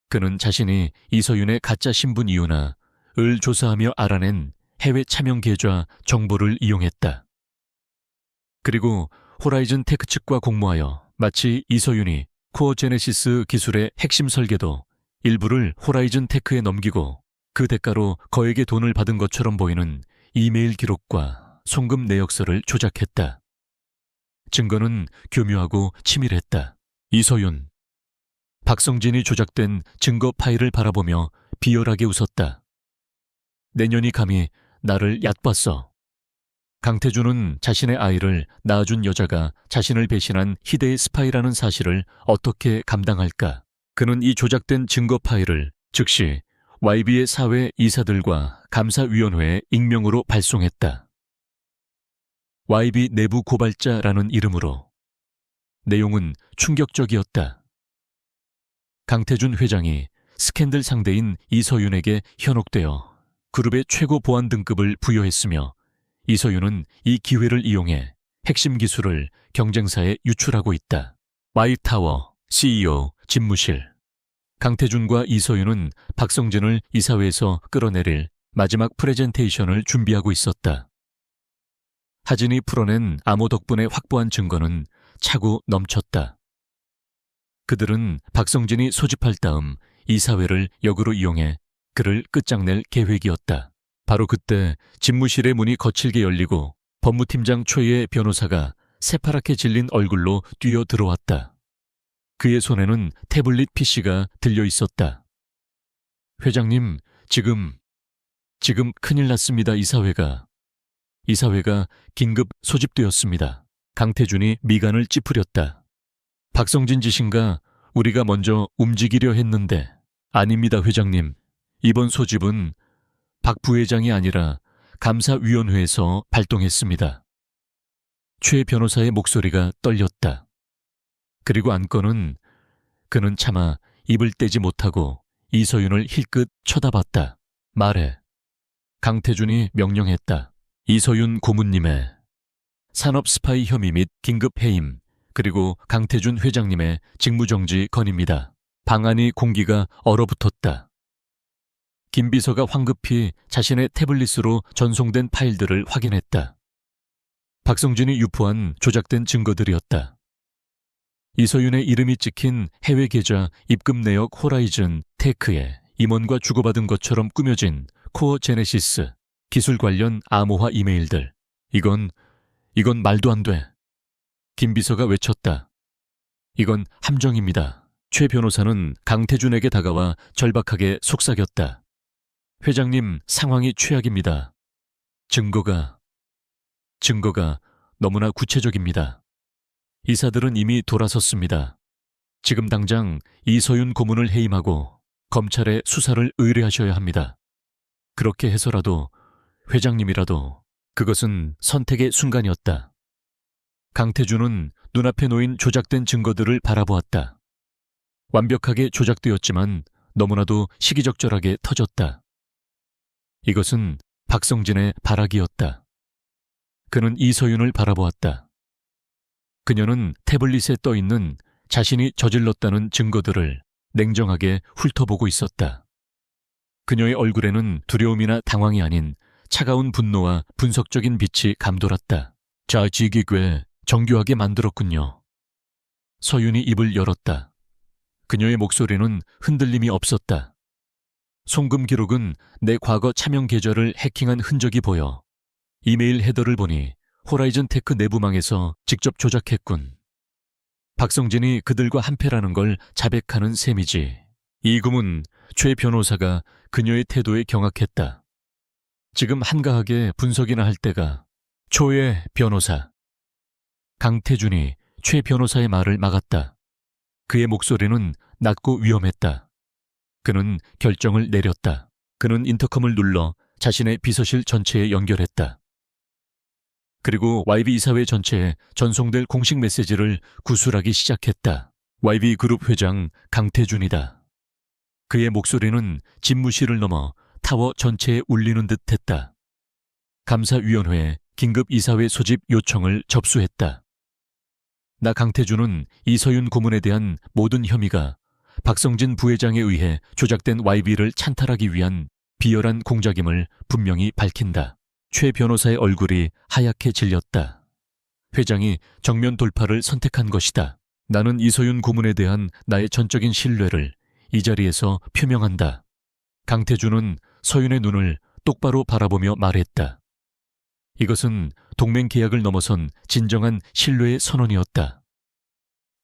A: 그는 자신이 이서윤의 가짜 신분 이유나 을 조사하며 알아낸 해외 차명 계좌 정보를 이용했다. 그리고 호라이즌 테크 측과 공모하여 마치 이서윤이 코어 제네시스 기술의 핵심 설계도 일부를 호라이즌 테크에 넘기고 그 대가로 거액의 돈을 받은 것처럼 보이는 이메일 기록과 송금 내역서를 조작했다. 증거는 교묘하고 치밀했다. 이서윤. 박성진이 조작된 증거 파일을 바라보며 비열하게 웃었다. 내년이 감히 나를 얕봤어. 강태준은 자신의 아이를 낳아준 여자가 자신을 배신한 희대의 스파이라는 사실을 어떻게 감당할까? 그는 이 조작된 증거 파일을 즉시 YB의 사회 이사들과 감사위원회에 익명으로 발송했다. YB 내부 고발자라는 이름으로. 내용은 충격적이었다. 강태준 회장이 스캔들 상대인 이서윤에게 현혹되어 그룹의 최고 보안 등급을 부여했으며 이서윤은 이 기회를 이용해 핵심 기술을 경쟁사에 유출하고 있다. Y타워 CEO 집무실. 강태준과 이서윤은 박성진을 이사회에서 끌어내릴 마지막 프레젠테이션을 준비하고 있었다. 하진이 풀어낸 암호 덕분에 확보한 증거는 차고 넘쳤다. 그들은 박성진이 소집할 다음 이사회를 역으로 이용해 그를 끝장낼 계획이었다. 바로 그때 집무실의 문이 거칠게 열리고 법무팀장 초이의 변호사가 새파랗게 질린 얼굴로 뛰어 들어왔다. 그의 손에는 태블릿 PC가 들려 있었다. 회장님, 지금 큰일 났습니다. 이사회가 긴급 소집되었습니다. 강태준이 미간을 찌푸렸다. 박성진 짓인가? 우리가 먼저 움직이려 했는데. 아닙니다, 회장님. 이번 소집은 박 부회장이 아니라 감사위원회에서 발동했습니다. 최 변호사의 목소리가 떨렸다. 그리고 안건은 그는 차마 입을 떼지 못하고 이서윤을 힐끗 쳐다봤다. 말해. 강태준이 명령했다. 이서윤 고문님의 산업 스파이 혐의 및 긴급 해임, 그리고 강태준 회장님의 직무정지 건입니다. 방 안이 공기가 얼어붙었다. 김 비서가 황급히 자신의 태블릿으로 전송된 파일들을 확인했다. 박성진이 유포한 조작된 증거들이었다. 이서윤의 이름이 찍힌 해외 계좌 입금 내역 호라이즌 테크에 임원과 주고받은 것처럼 꾸며진 코어 제네시스 기술 관련 암호화 이메일들. 이건 말도 안 돼. 김 비서가 외쳤다. 이건 함정입니다. 최 변호사는 강태준에게 다가와 절박하게 속삭였다. 회장님, 상황이 최악입니다. 증거가 너무나 구체적입니다. 이사들은 이미 돌아섰습니다. 지금 당장 이서윤 고문을 해임하고 검찰에 수사를 의뢰하셔야 합니다. 그렇게 해서라도 회장님이라도. 그것은 선택의 순간이었다. 강태준은 눈앞에 놓인 조작된 증거들을 바라보았다. 완벽하게 조작되었지만 너무나도 시기적절하게 터졌다. 이것은 박성진의 발악이었다. 그는 이서윤을 바라보았다. 그녀는 태블릿에 떠있는 자신이 저질렀다는 증거들을 냉정하게 훑어보고 있었다. 그녀의 얼굴에는 두려움이나 당황이 아닌 차가운 분노와 분석적인 빛이 감돌았다. 자직이 꽤 정교하게 만들었군요. 서윤이 입을 열었다. 그녀의 목소리는 흔들림이 없었다. 송금 기록은 내 과거 차명 계좌를 해킹한 흔적이 보여. 이메일 헤더를 보니 호라이즌 테크 내부망에서 직접 조작했군. 박성진이 그들과 한패라는 걸 자백하는 셈이지. 이 구문 최 변호사가 그녀의 태도에 경악했다. 지금 한가하게 분석이나 할 때가. 초의 변호사. 강태준이 최 변호사의 말을 막았다. 그의 목소리는 낮고 위험했다. 그는 결정을 내렸다. 그는 인터컴을 눌러 자신의 비서실 전체에 연결했다. 그리고 YB 이사회 전체에 전송될 공식 메시지를 구술하기 시작했다. YB 그룹 회장 강태준이다. 그의 목소리는 집무실을 넘어 타워 전체에 울리는 듯 했다. 감사위원회에 긴급 이사회 소집 요청을 접수했다. 나 강태준은 이서윤 고문에 대한 모든 혐의가 박성진 부회장에 의해 조작된 YB를 찬탈하기 위한 비열한 공작임을 분명히 밝힌다. 최 변호사의 얼굴이 하얗게 질렸다. 회장이 정면 돌파를 선택한 것이다. 나는 이서윤 고문에 대한 나의 전적인 신뢰를 이 자리에서 표명한다. 강태준은 서윤의 눈을 똑바로 바라보며 말했다. 이것은 동맹 계약을 넘어선 진정한 신뢰의 선언이었다.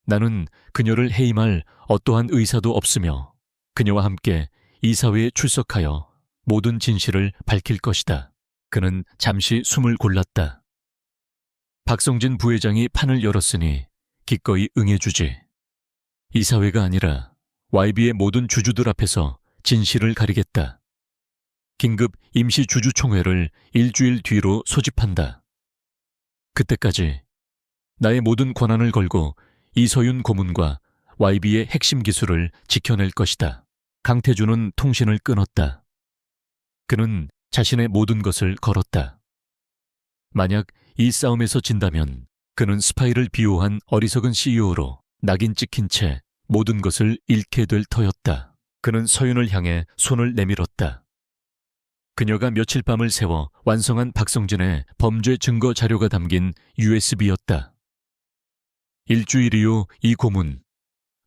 A: 나는 그녀를 해임할 어떠한 의사도 없으며 그녀와 함께 이사회에 출석하여 모든 진실을 밝힐 것이다. 그는 잠시 숨을 골랐다. 박성진 부회장이 판을 열었으니 기꺼이 응해주지. 이사회가 아니라 YB의 모든 주주들 앞에서 진실을 가리겠다. 긴급 임시주주총회를 일주일 뒤로 소집한다. 그때까지 나의 모든 권한을 걸고 이서윤 고문과 YB의 핵심 기술을 지켜낼 것이다. 강태준은 통신을 끊었다. 그는 자신의 모든 것을 걸었다. 만약 이 싸움에서 진다면 그는 스파이를 비호한 어리석은 CEO로 낙인 찍힌 채 모든 것을 잃게 될 터였다. 그는 서윤을 향해 손을 내밀었다. 그녀가 며칠 밤을 새워 완성한 박성진의 범죄 증거 자료가 담긴 USB였다. 일주일 이후 이 고문,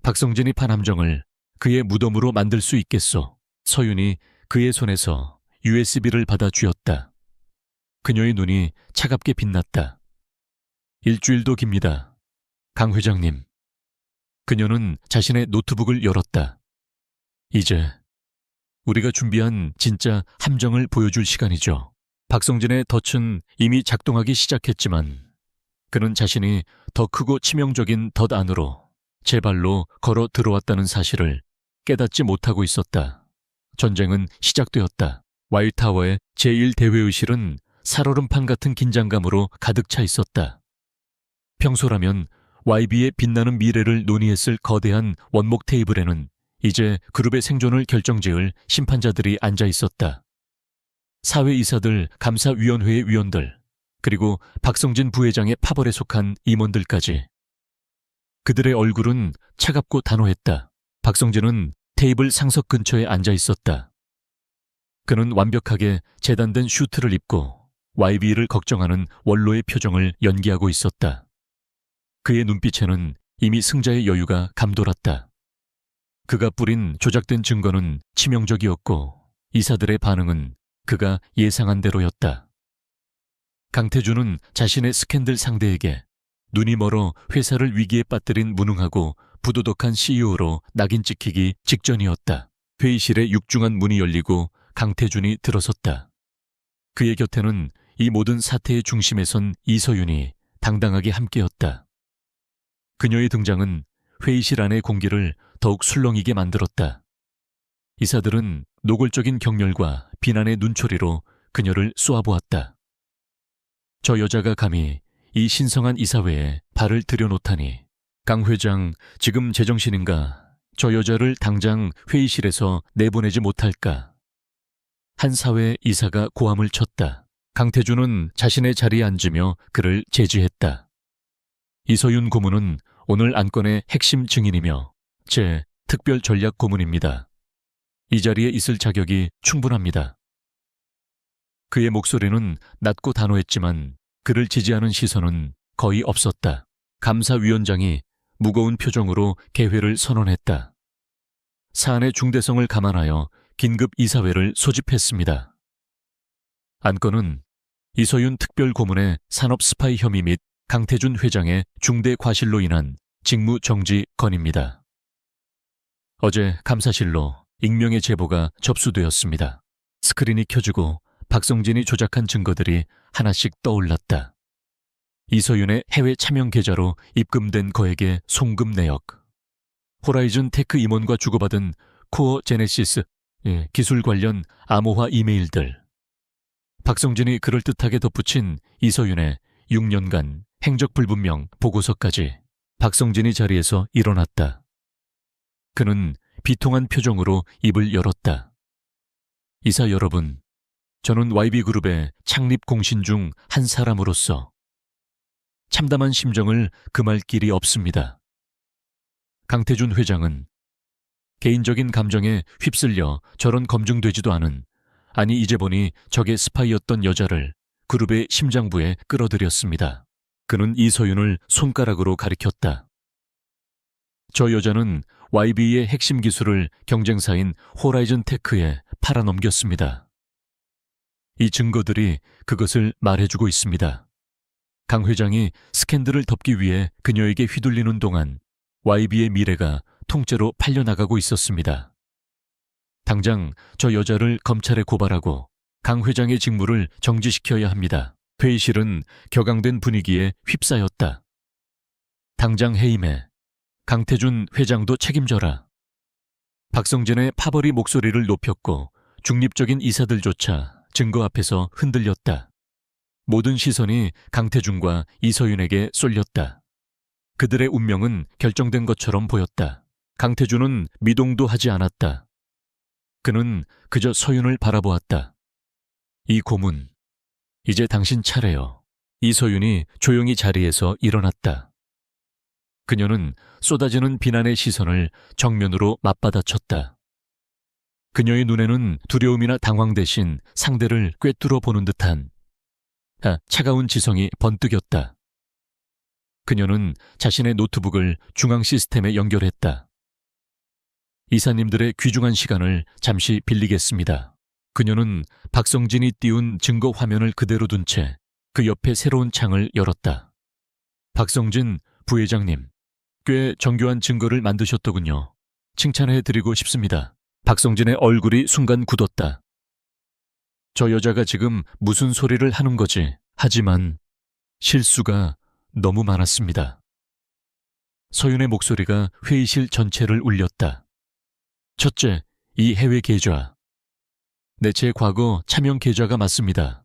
A: 박성진이 판 함정을 그의 무덤으로 만들 수 있겠소. 서윤이 그의 손에서 USB를 받아 쥐었다. 그녀의 눈이 차갑게 빛났다. 일주일도 깁니다. 강 회장님. 그녀는 자신의 노트북을 열었다. 이제 우리가 준비한 진짜 함정을 보여줄 시간이죠. 박성진의 덫은 이미 작동하기 시작했지만 그는 자신이 더 크고 치명적인 덫 안으로 제 발로 걸어 들어왔다는 사실을 깨닫지 못하고 있었다. 전쟁은 시작되었다. 와이타워의 제1대회의실은 살얼음판 같은 긴장감으로 가득 차 있었다. 평소라면 YB의 빛나는 미래를 논의했을 거대한 원목 테이블에는 이제 그룹의 생존을 결정지을 심판자들이 앉아 있었다. 사회이사들, 감사위원회의 위원들, 그리고 박성진 부회장의 파벌에 속한 임원들까지. 그들의 얼굴은 차갑고 단호했다. 박성진은 테이블 상석 근처에 앉아 있었다. 그는 완벽하게 재단된 슈트를 입고 YB를 걱정하는 원로의 표정을 연기하고 있었다. 그의 눈빛에는 이미 승자의 여유가 감돌았다. 그가 뿌린 조작된 증거는 치명적이었고 이사들의 반응은 그가 예상한 대로였다. 강태준은 자신의 스캔들 상대에게 눈이 멀어 회사를 위기에 빠뜨린 무능하고 부도덕한 CEO로 낙인 찍히기 직전이었다. 회의실에 육중한 문이 열리고 강태준이 들어섰다. 그의 곁에는 이 모든 사태의 중심에 선 이서윤이 당당하게 함께였다. 그녀의 등장은 회의실 안의 공기를 더욱 술렁이게 만들었다. 이사들은 노골적인 경멸과 비난의 눈초리로 그녀를 쏘아보았다. 저 여자가 감히 이 신성한 이사회에 발을 들여놓다니. 강 회장, 지금 제정신인가? 저 여자를 당장 회의실에서 내보내지 못할까? 한 사회 이사가 고함을 쳤다. 강태준은 자신의 자리에 앉으며 그를 제지했다. 이서윤 고문은 오늘 안건의 핵심 증인이며 제 특별 전략 고문입니다. 이 자리에 있을 자격이 충분합니다. 그의 목소리는 낮고 단호했지만 그를 지지하는 시선은 거의 없었다. 감사위원장이 무거운 표정으로 개회를 선언했다. 사안의 중대성을 감안하여 긴급 이사회를 소집했습니다. 안건은 이서윤 특별 고문의 산업 스파이 혐의 및 강태준 회장의 중대 과실로 인한 직무 정지 건입니다. 어제 감사실로 익명의 제보가 접수되었습니다. 스크린이 켜지고 박성진이 조작한 증거들이 하나씩 떠올랐다. 이서윤의 해외 차명 계좌로 입금된 거액의 송금 내역, 호라이즌 테크 임원과 주고받은 코어 제네시스 기술 관련 암호화 이메일들, 박성진이 그럴듯하게 덧붙인 이서윤의 6년간 행적 불분명 보고서까지. 박성진이 자리에서 일어났다. 그는 비통한 표정으로 입을 열었다. 이사 여러분, 저는 YB그룹의 창립 공신 중 한 사람으로서 참담한 심정을 금할 길이 없습니다. 강태준 회장은 개인적인 감정에 휩쓸려 저런 검증되지도 않은, 아니 이제 보니 적의 스파이였던 여자를 그룹의 심장부에 끌어들였습니다. 그는 이서윤을 손가락으로 가리켰다. 저 여자는 YB의 핵심 기술을 경쟁사인 호라이즌 테크에 팔아넘겼습니다. 이 증거들이 그것을 말해주고 있습니다. 강 회장이 스캔들을 덮기 위해 그녀에게 휘둘리는 동안 YB의 미래가 통째로 팔려나가고 있었습니다. 당장 저 여자를 검찰에 고발하고 강 회장의 직무를 정지시켜야 합니다. 회의실은 격앙된 분위기에 휩싸였다. 당장 해임해. 강태준 회장도 책임져라. 박성진의 파벌이 목소리를 높였고 중립적인 이사들조차 증거 앞에서 흔들렸다. 모든 시선이 강태준과 이서윤에게 쏠렸다. 그들의 운명은 결정된 것처럼 보였다. 강태준은 미동도 하지 않았다. 그는 그저 서윤을 바라보았다. 이 고문, 이제 당신 차례요. 이서윤이 조용히 자리에서 일어났다. 그녀는 쏟아지는 비난의 시선을 정면으로 맞받아쳤다. 그녀의 눈에는 두려움이나 당황 대신 상대를 꿰뚫어 보는 듯한 차가운 지성이 번뜩였다. 그녀는 자신의 노트북을 중앙 시스템에 연결했다. 이사님들의 귀중한 시간을 잠시 빌리겠습니다. 그녀는 박성진이 띄운 증거 화면을 그대로 둔 채 그 옆에 새로운 창을 열었다. 박성진 부회장님, 꽤 정교한 증거를 만드셨더군요. 칭찬해드리고 싶습니다. 박성진의 얼굴이 순간 굳었다. 저 여자가 지금 무슨 소리를 하는 거지? 하지만 실수가 너무 많았습니다. 서윤의 목소리가 회의실 전체를 울렸다. 첫째, 이 해외 계좌. 네, 제 과거 차명 계좌가 맞습니다.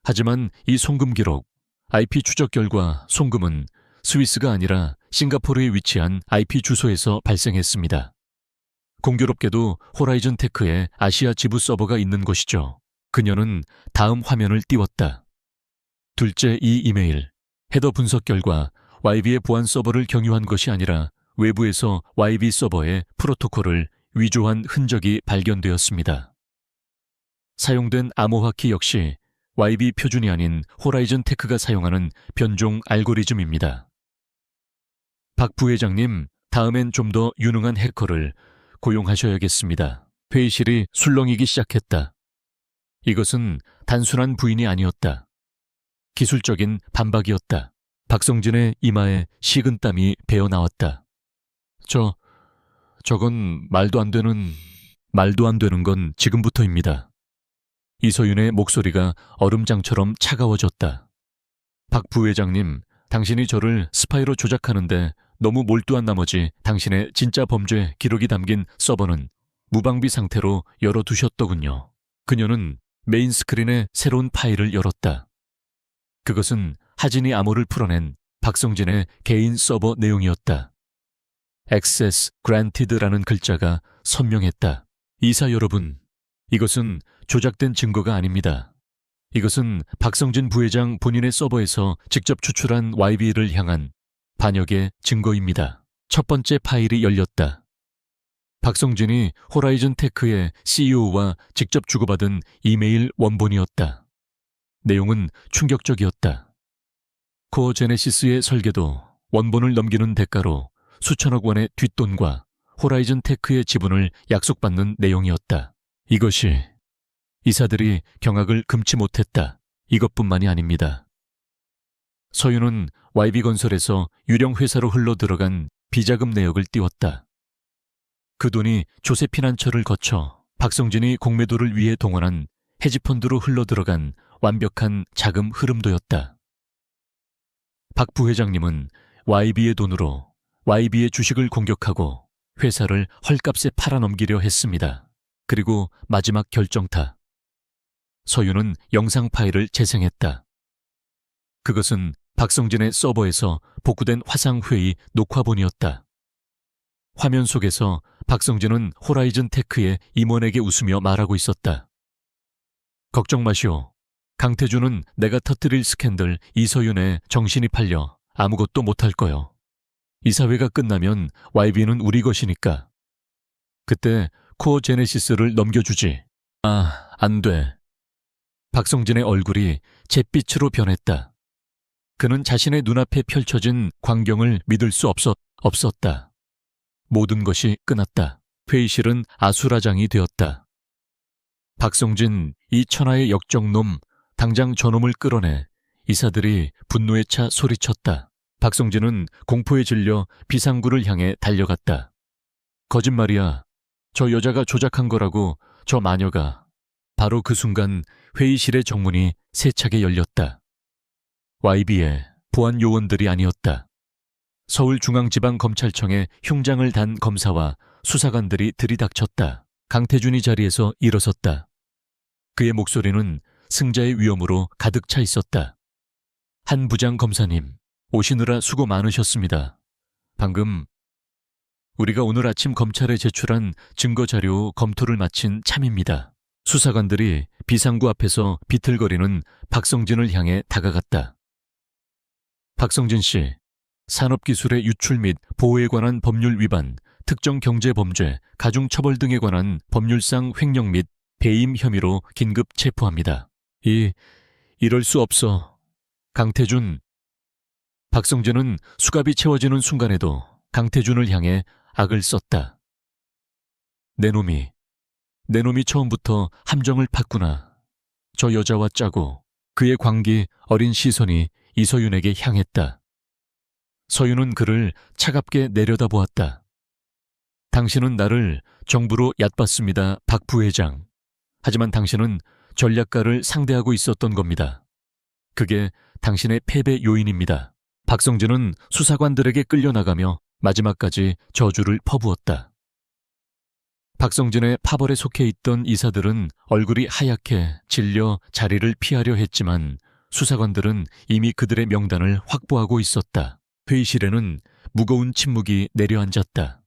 A: 하지만 이 송금 기록, IP 추적 결과 송금은 스위스가 아니라 싱가포르에 위치한 IP 주소에서 발생했습니다. 공교롭게도 호라이즌 테크의 아시아 지부 서버가 있는 곳이죠. 그녀는 다음 화면을 띄웠다. 둘째, 이 이메일. 헤더 분석 결과 YB의 보안 서버를 경유한 것이 아니라 외부에서 YB 서버의 프로토콜을 위조한 흔적이 발견되었습니다. 사용된 암호화키 역시 YB 표준이 아닌 호라이즌 테크가 사용하는 변종 알고리즘입니다. 박 부회장님, 다음엔 좀 더 유능한 해커를 고용하셔야겠습니다. 회의실이 술렁이기 시작했다. 이것은 단순한 부인이 아니었다. 기술적인 반박이었다. 박성진의 이마에 식은땀이 배어나왔다. 저건 말도 안 되는 건 지금부터입니다. 이서윤의 목소리가 얼음장처럼 차가워졌다. 박 부회장님, 당신이 저를 스파이로 조작하는데 너무 몰두한 나머지 당신의 진짜 범죄 기록이 담긴 서버는 무방비 상태로 열어두셨더군요. 그녀는 메인 스크린에 새로운 파일을 열었다. 그것은 하진이 암호를 풀어낸 박성진의 개인 서버 내용이었다. Access Granted라는 글자가 선명했다. 이사 여러분, 이것은 조작된 증거가 아닙니다. 이것은 박성진 부회장 본인의 서버에서 직접 추출한 YB를 향한 반역의 증거입니다. 첫 번째 파일이 열렸다. 박성진이 호라이즌 테크의 CEO와 직접 주고받은 이메일 원본이었다. 내용은 충격적이었다. 코어 제네시스의 설계도 원본을 넘기는 대가로 수천억 원의 뒷돈과 호라이즌 테크의 지분을 약속받는 내용이었다. 이것이 이사들이 경악을 금치 못했다. 이것뿐만이 아닙니다. 서윤은 YB건설에서 유령 회사로 흘러들어간 비자금 내역을 띄웠다. 그 돈이 조세피난처를 거쳐 박성진이 공매도를 위해 동원한 헤지펀드로 흘러들어간 완벽한 자금 흐름도였다. 박 부회장님은 YB의 돈으로 YB의 주식을 공격하고 회사를 헐값에 팔아넘기려 했습니다. 그리고 마지막 결정타. 서윤은 영상 파일을 재생했다. 그것은 박성진의 서버에서 복구된 화상회의 녹화본이었다. 화면 속에서 박성진은 호라이즌 테크의 임원에게 웃으며 말하고 있었다. 걱정 마시오. 강태준은 내가 터뜨릴 스캔들 이서윤에 정신이 팔려 아무것도 못할 거요. 이사회가 끝나면 YB는 우리 것이니까. 그때 코어 제네시스를 넘겨주지. 안 돼. 박성진의 얼굴이 잿빛으로 변했다. 그는 자신의 눈앞에 펼쳐진 광경을 믿을 수 없었다. 모든 것이 끝났다. 회의실은 아수라장이 되었다. 박성진, 이 천하의 역적놈, 당장 저놈을 끌어내. 이사들이 분노에 차 소리쳤다. 박성진은 공포에 질려 비상구를 향해 달려갔다. 거짓말이야. 저 여자가 조작한 거라고, 저 마녀가. 바로 그 순간 회의실의 정문이 세차게 열렸다. YB의 보안 요원들이 아니었다. 서울중앙지방검찰청의 흉장을 단 검사와 수사관들이 들이닥쳤다. 강태준이 자리에서 일어섰다. 그의 목소리는 승자의 위엄으로 가득 차 있었다. 한 부장 검사님, 오시느라 수고 많으셨습니다. 방금 우리가 오늘 아침 검찰에 제출한 증거자료 검토를 마친 참입니다. 수사관들이 비상구 앞에서 비틀거리는 박성진을 향해 다가갔다. 박성진 씨, 산업기술의 유출 및 보호에 관한 법률 위반, 특정 경제범죄, 가중처벌 등에 관한 법률상 횡령 및 배임 혐의로 긴급 체포합니다. 이럴 수 없어. 강태준. 박성진은 수갑이 채워지는 순간에도 강태준을 향해 악을 썼다. 내 놈이 처음부터 함정을 팠구나. 저 여자와 짜고. 그의 광기 어린 시선이 이서윤에게 향했다. 서윤은 그를 차갑게 내려다보았다. 당신은 나를 정부로 얕봤습니다, 박 부회장. 하지만 당신은 전략가를 상대하고 있었던 겁니다. 그게 당신의 패배 요인입니다. 박성진은 수사관들에게 끌려나가며 마지막까지 저주를 퍼부었다. 박성진의 파벌에 속해 있던 이사들은 얼굴이 하얗게 질려 자리를 피하려 했지만 수사관들은 이미 그들의 명단을 확보하고 있었다. 회의실에는 무거운 침묵이 내려앉았다.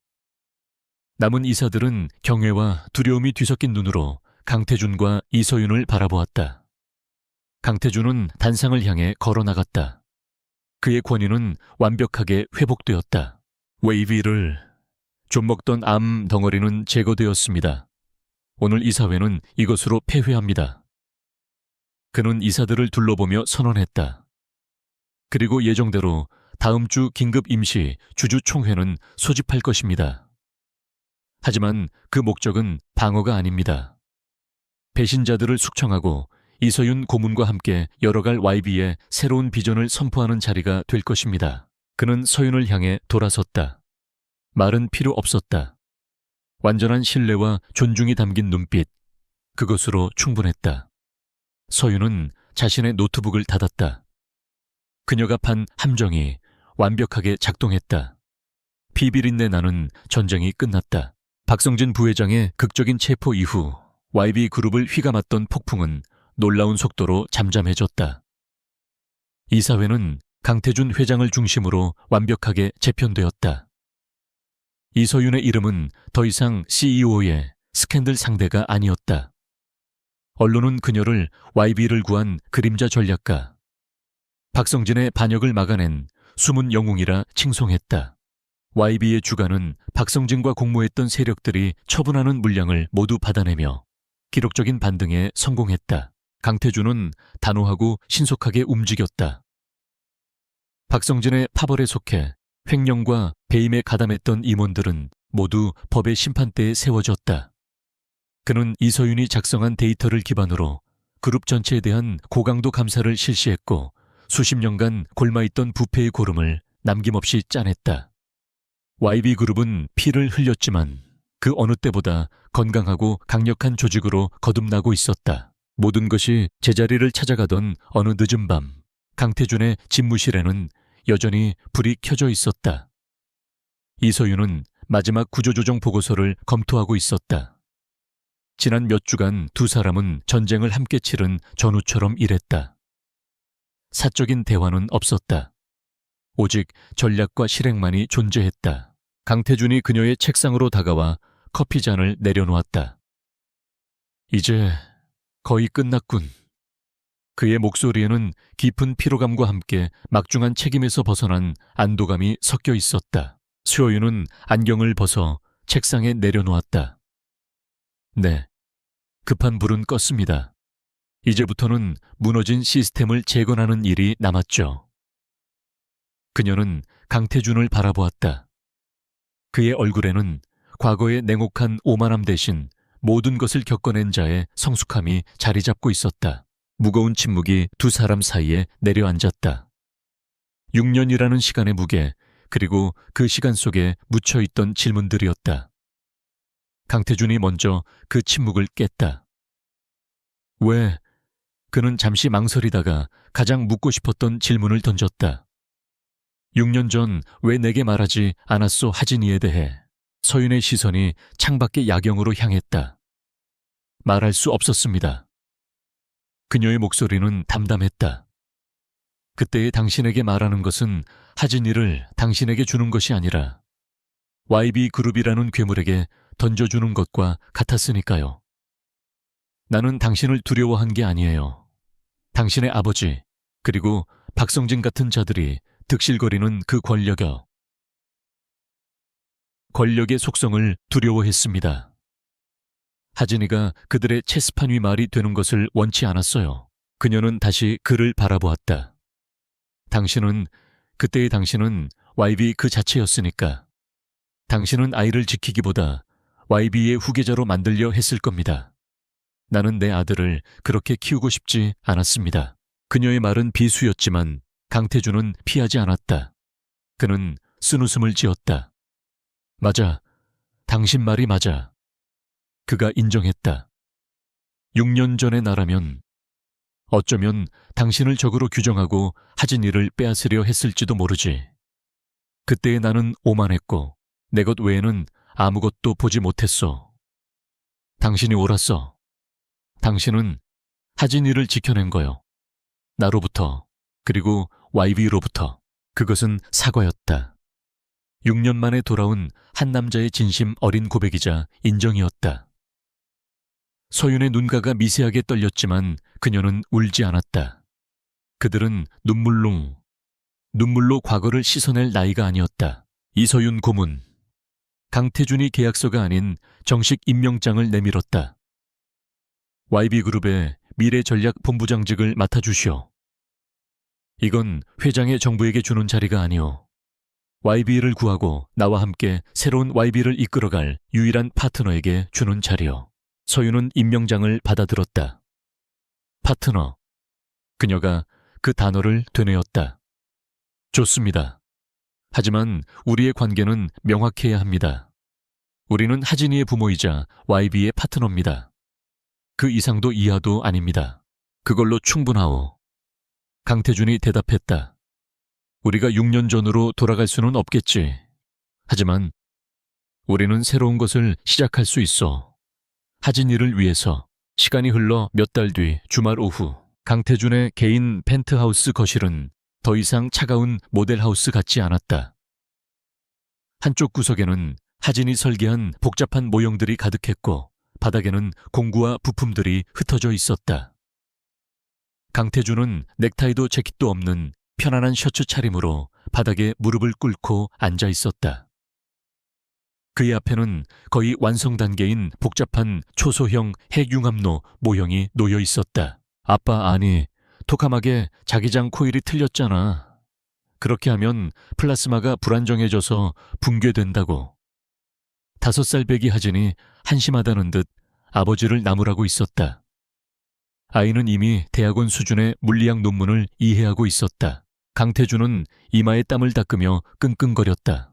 A: 남은 이사들은 경외와 두려움이 뒤섞인 눈으로 강태준과 이서윤을 바라보았다. 강태준은 단상을 향해 걸어나갔다. 그의 권위는 완벽하게 회복되었다. 웨이비를 좀 먹던 암 덩어리는 제거되었습니다. 오늘 이사회는 이것으로 폐회합니다. 그는 이사들을 둘러보며 선언했다. 그리고 예정대로 다음 주 긴급 임시 주주총회는 소집할 것입니다. 하지만 그 목적은 방어가 아닙니다. 배신자들을 숙청하고 이서윤 고문과 함께 열어갈 YB의 새로운 비전을 선포하는 자리가 될 것입니다. 그는 서윤을 향해 돌아섰다. 말은 필요 없었다. 완전한 신뢰와 존중이 담긴 눈빛, 그것으로 충분했다. 서윤은 자신의 노트북을 닫았다. 그녀가 판 함정이 완벽하게 작동했다. 비비린내 나는 전쟁이 끝났다. 박성진 부회장의 극적인 체포 이후 YB그룹을 휘감았던 폭풍은 놀라운 속도로 잠잠해졌다. 이사회는 강태준 회장을 중심으로 완벽하게 재편되었다. 이서윤의 이름은 더 이상 CEO의 스캔들 상대가 아니었다. 언론은 그녀를 YB를 구한 그림자 전략가, 박성진의 반역을 막아낸 숨은 영웅이라 칭송했다. YB의 주가는 박성진과 공모했던 세력들이 처분하는 물량을 모두 받아내며 기록적인 반등에 성공했다. 강태준은 단호하고 신속하게 움직였다. 박성진의 파벌에 속해 횡령과 배임에 가담했던 임원들은 모두 법의 심판대에 세워졌다. 그는 이서윤이 작성한 데이터를 기반으로 그룹 전체에 대한 고강도 감사를 실시했고 수십 년간 골마있던 부패의 고름을 남김없이 짜냈다. YB그룹은 피를 흘렸지만 그 어느 때보다 건강하고 강력한 조직으로 거듭나고 있었다. 모든 것이 제자리를 찾아가던 어느 늦은 밤, 강태준의 집무실에는 여전히 불이 켜져 있었다. 이서윤은 마지막 구조조정 보고서를 검토하고 있었다. 지난 몇 주간 두 사람은 전쟁을 함께 치른 전우처럼 일했다. 사적인 대화는 없었다. 오직 전략과 실행만이 존재했다. 강태준이 그녀의 책상으로 다가와 커피잔을 내려놓았다. 이제 거의 끝났군. 그의 목소리에는 깊은 피로감과 함께 막중한 책임에서 벗어난 안도감이 섞여 있었다. 수호윤은 안경을 벗어 책상에 내려놓았다. 네, 급한 불은 껐습니다. 이제부터는 무너진 시스템을 재건하는 일이 남았죠. 그녀는 강태준을 바라보았다. 그의 얼굴에는 과거의 냉혹한 오만함 대신 모든 것을 겪어낸 자의 성숙함이 자리 잡고 있었다. 무거운 침묵이 두 사람 사이에 내려앉았다. 6년이라는 시간의 무게, 그리고 그 시간 속에 묻혀있던 질문들이었다. 강태준이 먼저 그 침묵을 깼다. 왜? 그는 잠시 망설이다가 가장 묻고 싶었던 질문을 던졌다. 6년 전 왜 내게 말하지 않았소 하진이에 대해. 서윤의 시선이 창밖의 야경으로 향했다. 말할 수 없었습니다. 그녀의 목소리는 담담했다. 그때의 당신에게 말하는 것은 하진이를 당신에게 주는 것이 아니라 YB그룹이라는 괴물에게 던져주는 것과 같았으니까요. 나는 당신을 두려워한 게 아니에요. 당신의 아버지, 그리고 박성진 같은 자들이 득실거리는 그 권력의 속성을 두려워했습니다. 하진이가 그들의 체스판 위 말이 되는 것을 원치 않았어요. 그녀는 다시 그를 바라보았다. 그때의 당신은 YB 그 자체였으니까. 당신은 아이를 지키기보다 YB의 후계자로 만들려 했을 겁니다. 나는 내 아들을 그렇게 키우고 싶지 않았습니다. 그녀의 말은 비수였지만 강태준은 피하지 않았다. 그는 쓴웃음을 지었다. 맞아. 당신 말이 맞아. 그가 인정했다. 6년 전의 나라면 어쩌면 당신을 적으로 규정하고 하진이를 빼앗으려 했을지도 모르지. 그때의 나는 오만했고 내 것 외에는 아무것도 보지 못했어. 당신이 옳았어. 당신은 하진이를 지켜낸 거요. 나로부터, 그리고 YB로부터. 그것은 사과였다. 6년 만에 돌아온 한 남자의 진심 어린 고백이자 인정이었다. 서윤의 눈가가 미세하게 떨렸지만 그녀는 울지 않았다. 그들은 눈물로 과거를 씻어낼 나이가 아니었다. 이서윤 고문. 강태준이 계약서가 아닌 정식 임명장을 내밀었다. YB그룹의 미래전략본부장직을 맡아주시오. 이건 회장의 정부에게 주는 자리가 아니오. YB를 구하고 나와 함께 새로운 YB를 이끌어갈 유일한 파트너에게 주는 자리오. 서윤은 임명장을 받아들었다. 파트너. 그녀가 그 단어를 되뇌었다. 좋습니다. 하지만 우리의 관계는 명확해야 합니다. 우리는 하진이의 부모이자 YB의 파트너입니다. 그 이상도 이하도 아닙니다. 그걸로 충분하오. 강태준이 대답했다. 우리가 6년 전으로 돌아갈 수는 없겠지. 하지만 우리는 새로운 것을 시작할 수 있어. 하진이를 위해서. 시간이 흘러 몇 달 뒤 주말 오후, 강태준의 개인 펜트하우스 거실은 더 이상 차가운 모델하우스 같지 않았다. 한쪽 구석에는 하진이 설계한 복잡한 모형들이 가득했고 바닥에는 공구와 부품들이 흩어져 있었다. 강태준은 넥타이도 재킷도 없는 편안한 셔츠 차림으로 바닥에 무릎을 꿇고 앉아 있었다. 그의 앞에는 거의 완성 단계인 복잡한 초소형 핵융합로 모형이 놓여 있었다. 아빠, 아니, 토카막에 자기장 코일이 틀렸잖아. 그렇게 하면 플라스마가 불안정해져서 붕괴된다고. 5살 배기 하진이 한심하다는 듯 아버지를 나무라고 있었다. 아이는 이미 대학원 수준의 물리학 논문을 이해하고 있었다. 강태준은 이마에 땀을 닦으며 끙끙거렸다.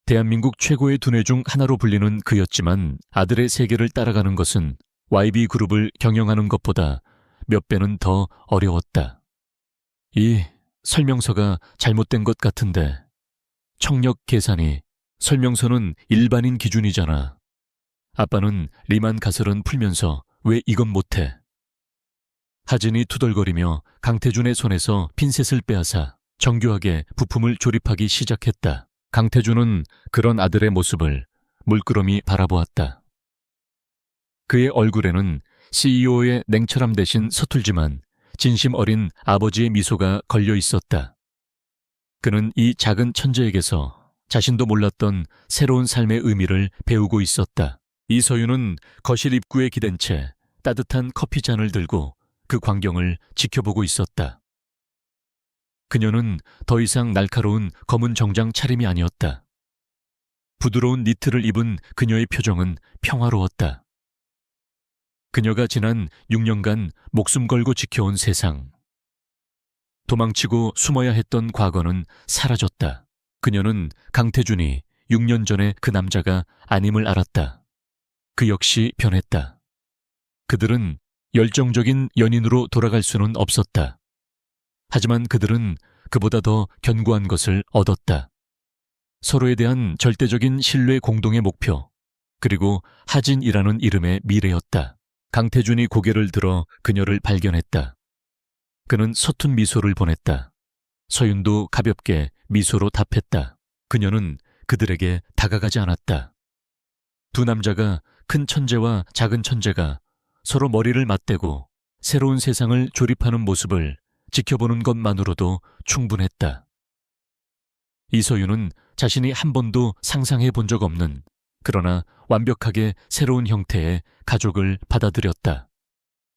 A: 대한민국 최고의 두뇌 중 하나로 불리는 그였지만 아들의 세계를 따라가는 것은 YB그룹을 경영하는 것보다 몇 배는 더 어려웠다. 이 설명서가 잘못된 것 같은데. 청력 계산이 설명서는 일반인 기준이잖아. 아빠는 리만 가설은 풀면서 왜 이건 못해? 하진이 투덜거리며 강태준의 손에서 핀셋을 빼앗아 정교하게 부품을 조립하기 시작했다. 강태준은 그런 아들의 모습을 물끄러미 바라보았다. 그의 얼굴에는 CEO의 냉철함 대신 서툴지만 진심 어린 아버지의 미소가 걸려 있었다. 그는 이 작은 천재에게서 자신도 몰랐던 새로운 삶의 의미를 배우고 있었다. 이서윤은 거실 입구에 기댄 채 따뜻한 커피잔을 들고 그 광경을 지켜보고 있었다. 그녀는 더 이상 날카로운 검은 정장 차림이 아니었다. 부드러운 니트를 입은 그녀의 표정은 평화로웠다. 그녀가 지난 6년간 목숨 걸고 지켜온 세상. 도망치고 숨어야 했던 과거는 사라졌다. 그녀는 강태준이 6년 전에 그 남자가 아님을 알았다. 그 역시 변했다. 그들은 열정적인 연인으로 돌아갈 수는 없었다. 하지만 그들은 그보다 더 견고한 것을 얻었다. 서로에 대한 절대적인 신뢰 공동의 목표, 그리고 하진이라는 이름의 미래였다. 강태준이 고개를 들어 그녀를 발견했다. 그는 서툰 미소를 보냈다. 서윤도 가볍게 미소로 답했다. 그녀는 그들에게 다가가지 않았다. 두 남자가 큰 천재와 작은 천재가 서로 머리를 맞대고 새로운 세상을 조립하는 모습을 지켜보는 것만으로도 충분했다. 이서윤은 자신이 한 번도 상상해 본 적 없는, 그러나 완벽하게 새로운 형태의 가족을 받아들였다.